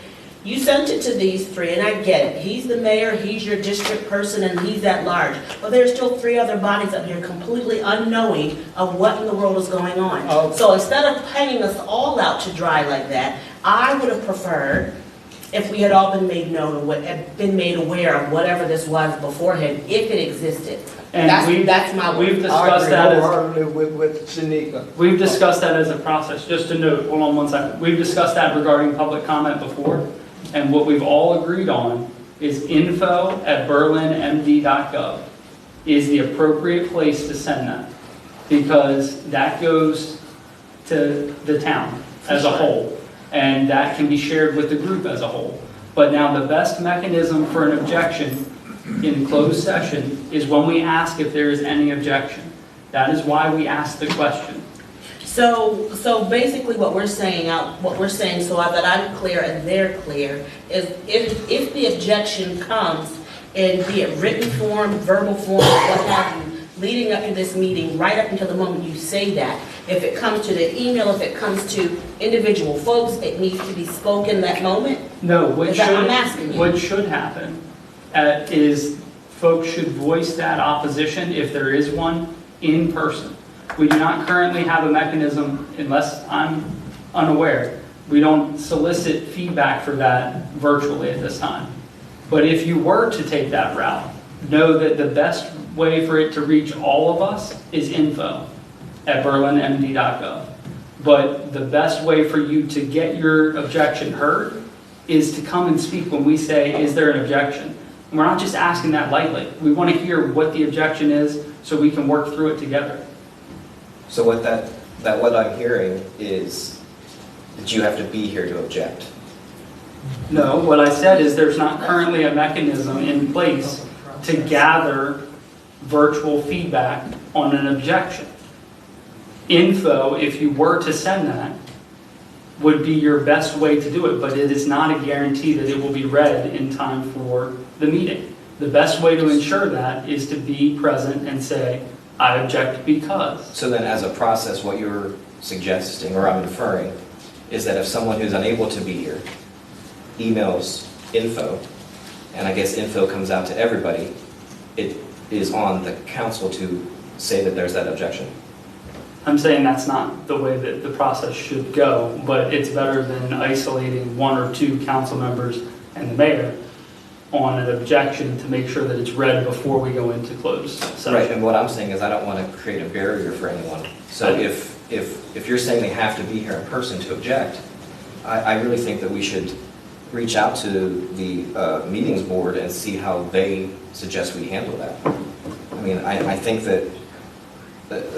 you sent it to these three, and I get it. He's the mayor, he's your district person, and he's at large. But there's still three other bodies up here completely unknowing of what in the world is going on. Oh. So instead of hanging us all out to dry like that, I would have preferred if we had all been made known, or been made aware of whatever this was beforehand, if it existed. And That's my we've word. discussed that as, wholeheartedly with Shanika. we've discussed that as a process. Just a note, hold on one second. We've discussed that regarding public comment before, and what we've all agreed on is info@berlinmd.gov is the appropriate place to send that, because that goes to the town as a whole, and that can be shared with the group as a whole. But now the best mechanism for an objection in closed session is when we ask if there is any objection. That is why we ask the question. So basically what we're saying, so that I'm clear and they're clear, is if the objection comes in, be it written form, verbal form, what have you, leading up to this meeting, right up until the moment you say that, if it comes to the email, if it comes to individual folks, it needs to be spoken that moment? No, Is that what I'm asking you? what should happen is folks should voice that opposition, if there is one, in person. We do not currently have a mechanism, unless I'm unaware, we don't solicit feedback for that virtually at this time. But if you were to take that route, know that the best way for it to reach all of us is info@berlinmd.gov. But the best way for you to get your objection heard is to come and speak when we say, is there an objection? And we're not just asking that lightly. We want to hear what the objection is so we can work through it together. So what what I'm hearing is that you have to be here to object. No, what I said is there's not currently a mechanism in place to gather virtual feedback on an objection. Info, if you were to send that, would be your best way to do it, but it is not a guarantee that it will be read in time for the meeting. The best way to ensure that is to be present and say, I object because. So then as a process, what you're suggesting, or I'm inferring, is that if someone who's unable to be here emails info, and I guess info comes out to everybody, it is on the council to say that there's that objection. I'm saying that's not the way that the process should go, but it's better than isolating one or two council members and the mayor on an objection to make sure that it's read before we go into closed session. Right, and what I'm saying is I don't want to create a barrier for anyone. So if you're saying they have to be here in person to object, I really think that we should reach out to the meetings board and see how they suggest we handle that. I mean, I think that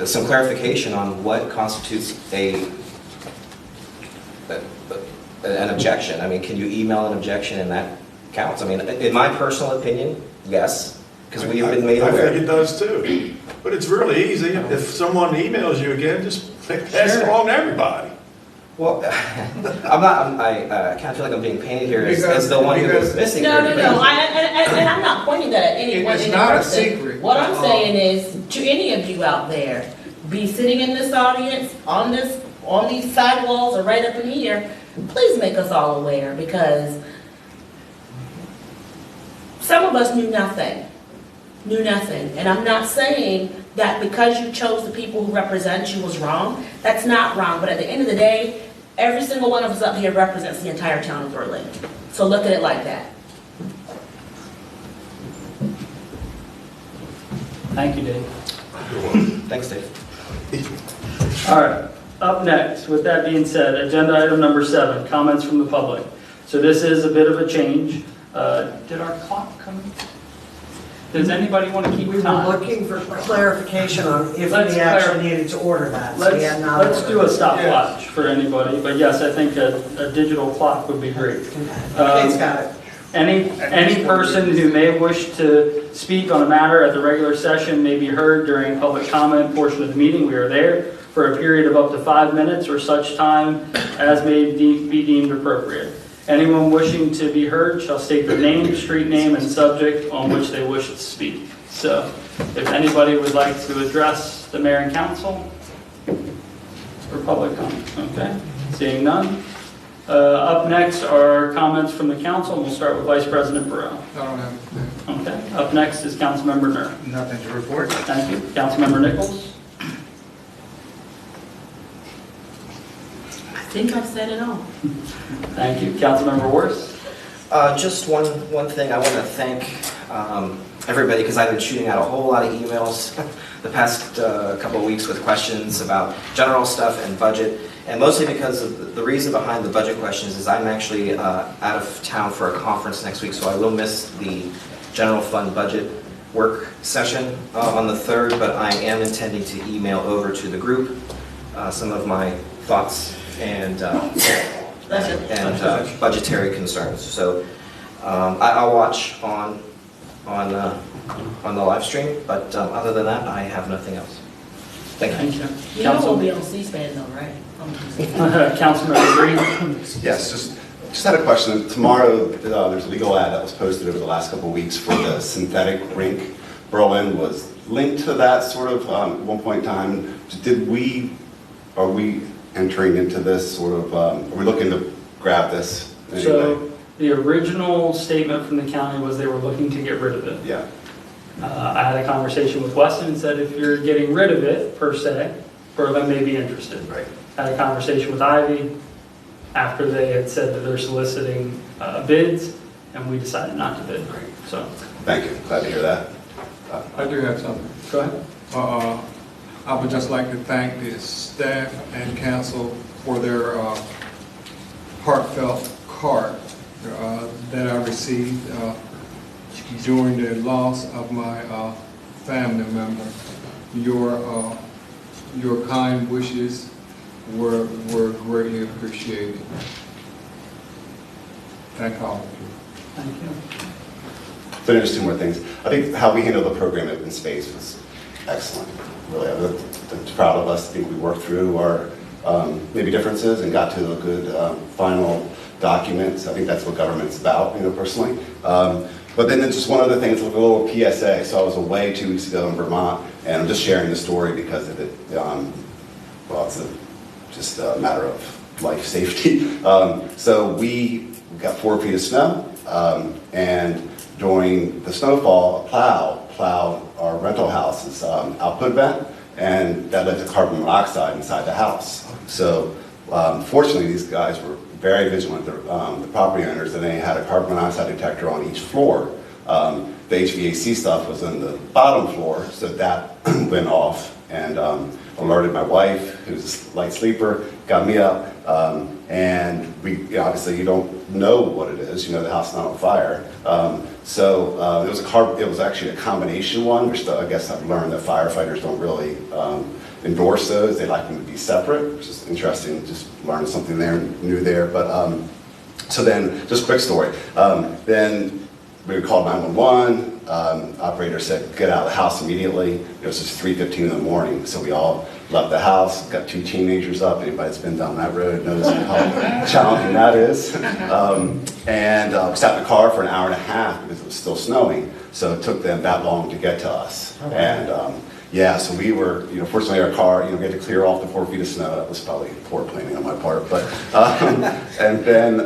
some clarification on what constitutes an objection. I mean, can you email an objection and that counts? I mean, in my personal opinion, yes, because we have been made aware. I think it does too. But it's really easy. If someone emails you again, just pass it along to everybody. Well, I kind of feel like I'm being painted here as the one who was missing. No, and I'm not pointing that at anyone. It's not a secret. What I'm saying is, to any of you out there, be sitting in this audience, on these sidewalls, or right up in here, please make us all aware, because some of us knew nothing. And I'm not saying that because you chose the people who represent you was wrong. That's not wrong, but at the end of the day, every single one of us up here represents the entire town of Berlin. So look at it like that. Thank you, Dave. Thanks, Dave. All right, up next, with that being said, agenda item number 7, comments from the public. So this is a bit of a change. Did our clock come? Does anybody want to keep We were time? looking for clarification on if Let's we actually needed to order that. So we had not Let's do a ordered it. stopwatch for anybody, but yes, I think a digital clock would be great. Kate's got it. Any person who may wish to speak on a matter at the regular session may be heard during public comment portion of the meeting. We are there for a period of up to 5 minutes or such time as may be deemed appropriate. Anyone wishing to be heard shall state their name, street name, and subject on which they wish to speak. So if anybody would like to address the mayor and council for public comment, okay? Seeing none. Up next are comments from the council, and we'll start with Vice President Burrow. I don't have anything. Okay. Up next is Councilmember Nur. Nothing to report. Thank you. Councilmember Nichols. I think I've said it all. Thank you. Councilmember Worse. Just one thing, I want to thank everybody, because I've been shooting out a whole lot of emails the past couple of weeks with questions about general stuff and budget, and mostly because of the reason behind the budget questions is I'm actually out of town for a conference next week, so I will miss the general fund budget work session on the 3rd, but I am intending to email over to the group some of my thoughts and budgetary concerns. So I'll watch on the live stream, but other than that, I have nothing else. Thank you. You know we'll be on C-SPAN though, right? Councilmember Green? Yes, just had a question. Tomorrow, there's a legal ad that was posted over the last couple of weeks for the synthetic rink. Berlin was linked to that sort of at one point in time. Are we entering into this sort of, are we looking to grab this anyway? So the original statement from the county was they were looking to get rid of it. Yeah. I had a conversation with Weston and said if you're getting rid of it, per se, Berlin may be interested. Right. Had a conversation with Ivy after they had said that they're soliciting bids, and we decided not to bid. So. Thank you. Glad to hear that. I do have something. Go ahead. I would just like to thank the staff and council for their heartfelt card that I received during the loss of my family member. Your kind wishes were greatly appreciated. Thank all of you. Thank you. So there's two more things. I think how we handled the program at Space was excellent. Really, I'm proud of us. I think we worked through our maybe differences and got to a good final document. So I think that's what government's about, personally. But then just one other thing, it's like a little PSA. So I was away 2 weeks ago in Vermont, and I'm just sharing the story because of it. Well, it's just a matter of life safety. So we got 4 feet of snow, and during the snowfall, a plow plowed our rental house's output vent, and that led to carbon monoxide inside the house. So fortunately, these guys were very vigilant, the property owners, and they had a carbon monoxide detector on each floor. The HVAC stuff was on the bottom floor, so that went off and alerted my wife, who's a light sleeper, got me up, and we obviously you don't know what it is, the house is not on fire. So it was actually a combination one, which I guess I've learned that firefighters don't really endorse those. They like them to be separate, which is interesting. Just learned something there, new there. But so then, just quick story. Then we called 911. Operator said, get out of the house immediately. It was just 3:15 in the morning, so we all left the house, got 2 teenagers up. Anybody that's been down that road knows how challenging that is. And we sat in the car for an hour and a half because it was still snowing, so it took them that long to get to us. And yeah, so we were, fortunately our car, we had to clear off the 4 feet of snow. That was probably poor planning on my part. But and then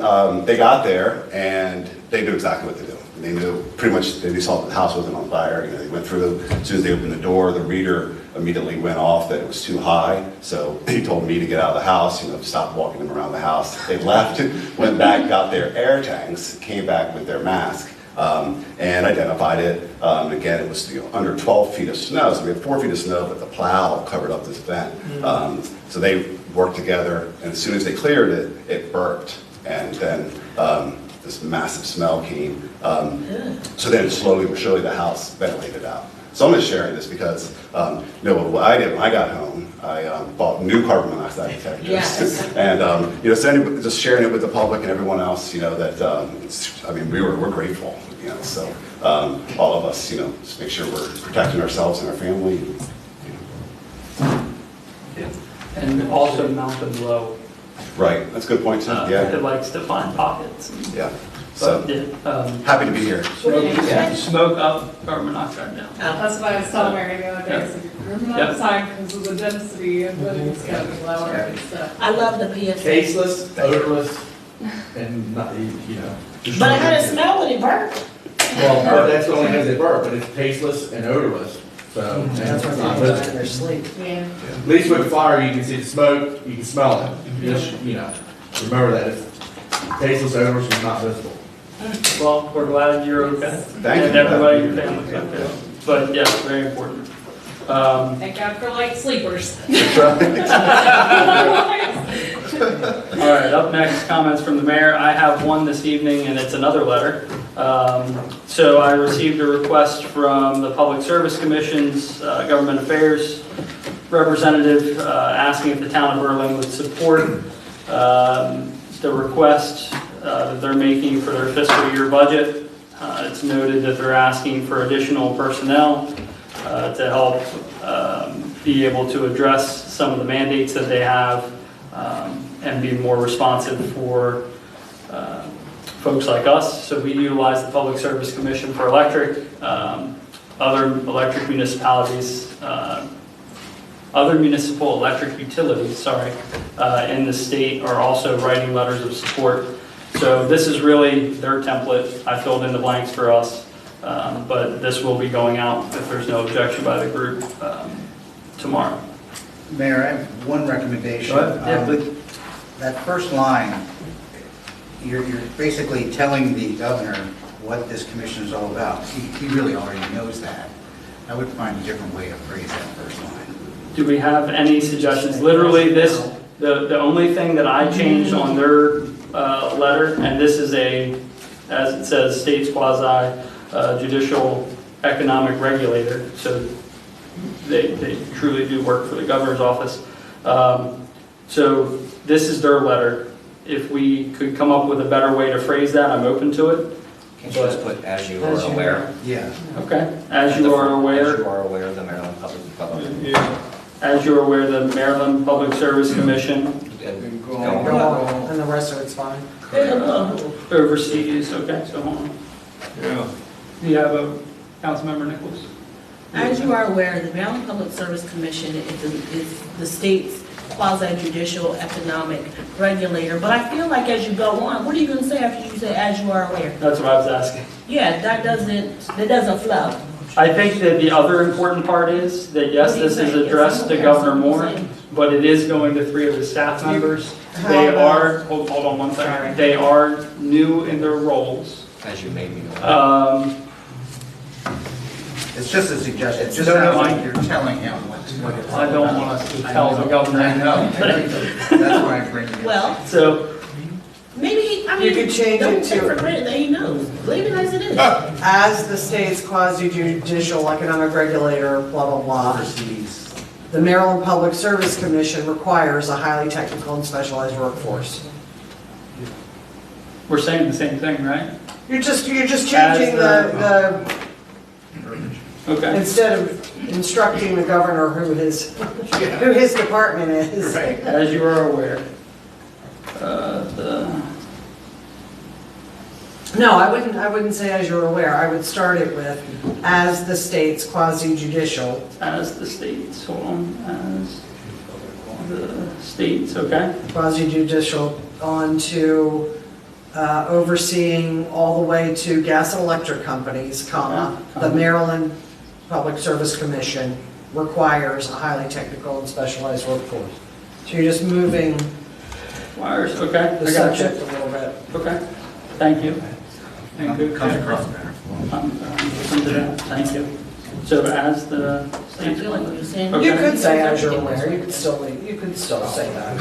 they got there and they knew exactly what to do. They knew pretty much, they saw that the house wasn't on fire. They went through, as soon as they opened the door, the reader immediately went off that it was too high. So he told me to get out of the house, stop walking them around the house. They left, went back, got their air tanks, came back with their mask, and identified it. Again, it was under 12 feet of snow. So we had 4 feet of snow, but the plow covered up this vent. So they worked together, and as soon as they cleared it, it burped. And then this massive smell came. So then slowly but surely the house ventilated out. So I'm just sharing this because, what I did when I got home, I bought new carbon monoxide detectors. Yes. And, so anybody, just sharing it with the public and everyone else, that, we're grateful, so all of us, just make sure we're protecting ourselves and our family. And also mountain low. Right, that's a good point too, yeah. It likes to find pockets. Yeah, so happy to be here. Smoke up, carbon monoxide down. That's what I was telling Mary the other day, so room outside because of the density of living is going to be lower and stuff. I love the PSA. Tasteless, odorless, and not, But how does it smell when it burns? Well, that's the only thing they burp, but it's tasteless and odorless. So That's what not they do in visible. their sleep. Yeah. At least with fire, you can see the smoke, you can smell it. Just, remember that it's tasteless, odorless, and not visible. Well, we're glad you're okay. Thank And you. everybody in your family's okay. But yes, very important. Thank God for light sleepers. All right, up next, comments from the mayor. I have one this evening, and it's another letter. So I received a request from the Public Service Commission's Government Affairs representative asking if the town of Berlin would support the request that they're making for their fiscal year budget. It's noted that they're asking for additional personnel to help be able to address some of the mandates that they have and be more responsive for folks like us. So we utilize the Public Service Commission for electric, other electric municipalities, other municipal electric utilities, in the state are also writing letters of support. So this is really their template. I filled in the blanks for us, but this will be going out if there's no objection by the group tomorrow. Mayor, I have one recommendation. Go ahead. Yeah, please. That first line, you're basically telling the governor what this commission is all about. He really already knows that. I would find a different way to phrase that first line. Do we have any suggestions? Literally this, the only thing that I changed on their letter, and this is as it says, state's quasi judicial economic regulator, so they truly do work for the governor's office. So this is their letter. If we could come up with a better way to phrase that, I'm open to it. Can't you just put as you are aware? Yeah. Okay, as you are aware. As you are aware of the Maryland Public. As you are aware, the Maryland Public Service Commission And Go on, and the rest of it's fine. oversees, okay, so hold on. Yeah. Do you have a Councilmember Nichols? As you are aware, the Maryland Public Service Commission is the state's quasi-judicial economic regulator. But I feel like as you go on, what are you going to say after you say as you are aware? That's what I was asking. Yeah, that doesn't flow. I think that the other important part is that, yes, this is addressed to Governor Moore, but it is going to 3 of his staff members. They are, hold on one second, they are new in their roles. As you made me know. It's just a suggestion. It just No, sounds no, like you're telling him what it's I don't want us to tell the governor. I know. That's why I bring it. Well, So, maybe, You could change don't it take for to, granted that he knows. Leave it as it is. as the state's quasi-judicial economic regulator, blah, blah, blah. Overseas. The Maryland Public Service Commission requires a highly technical and specialized workforce. we're saying the same thing, right? You're just changing the, Okay. instead of instructing the governor who his department is. As you are aware, No, I wouldn't say as you're aware. I would start it with, as the state's quasi-judicial. as the states, hold on, as the states, okay? Quasi-judicial on to overseeing all the way to gas and electric companies, comma, the Maryland Public Service Commission requires a highly technical and specialized workforce. So you're just moving Wires, okay, the I got subject you. a little bit. Okay, thank you. Thank you. Comes across better. Thank you. So as the I state's. feel like what you're saying. Okay. You could say as you're aware, you could still say that.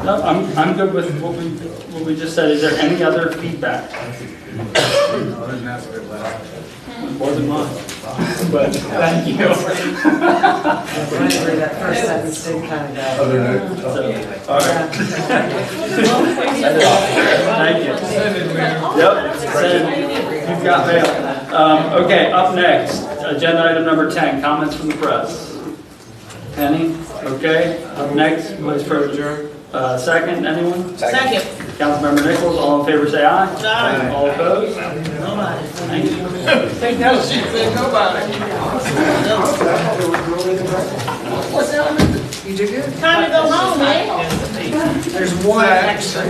No, I'm good with what we just said. Is there any other feedback? Other than that's good. More than mine. But thank you. Honestly, that first sentence did kind of go. So, all right. Thank you. Yep. Send. You've got mail. Okay, up next, agenda item number 10, comments from the press. Any? Okay, up next, Vice President. Second, anyone? Second. Councilmember Nichols, all in favor say aye. Aye. All opposed? Nobody. Thank you. No, she said nobody. What's that? You did good. Time to go home, man. There's one extra.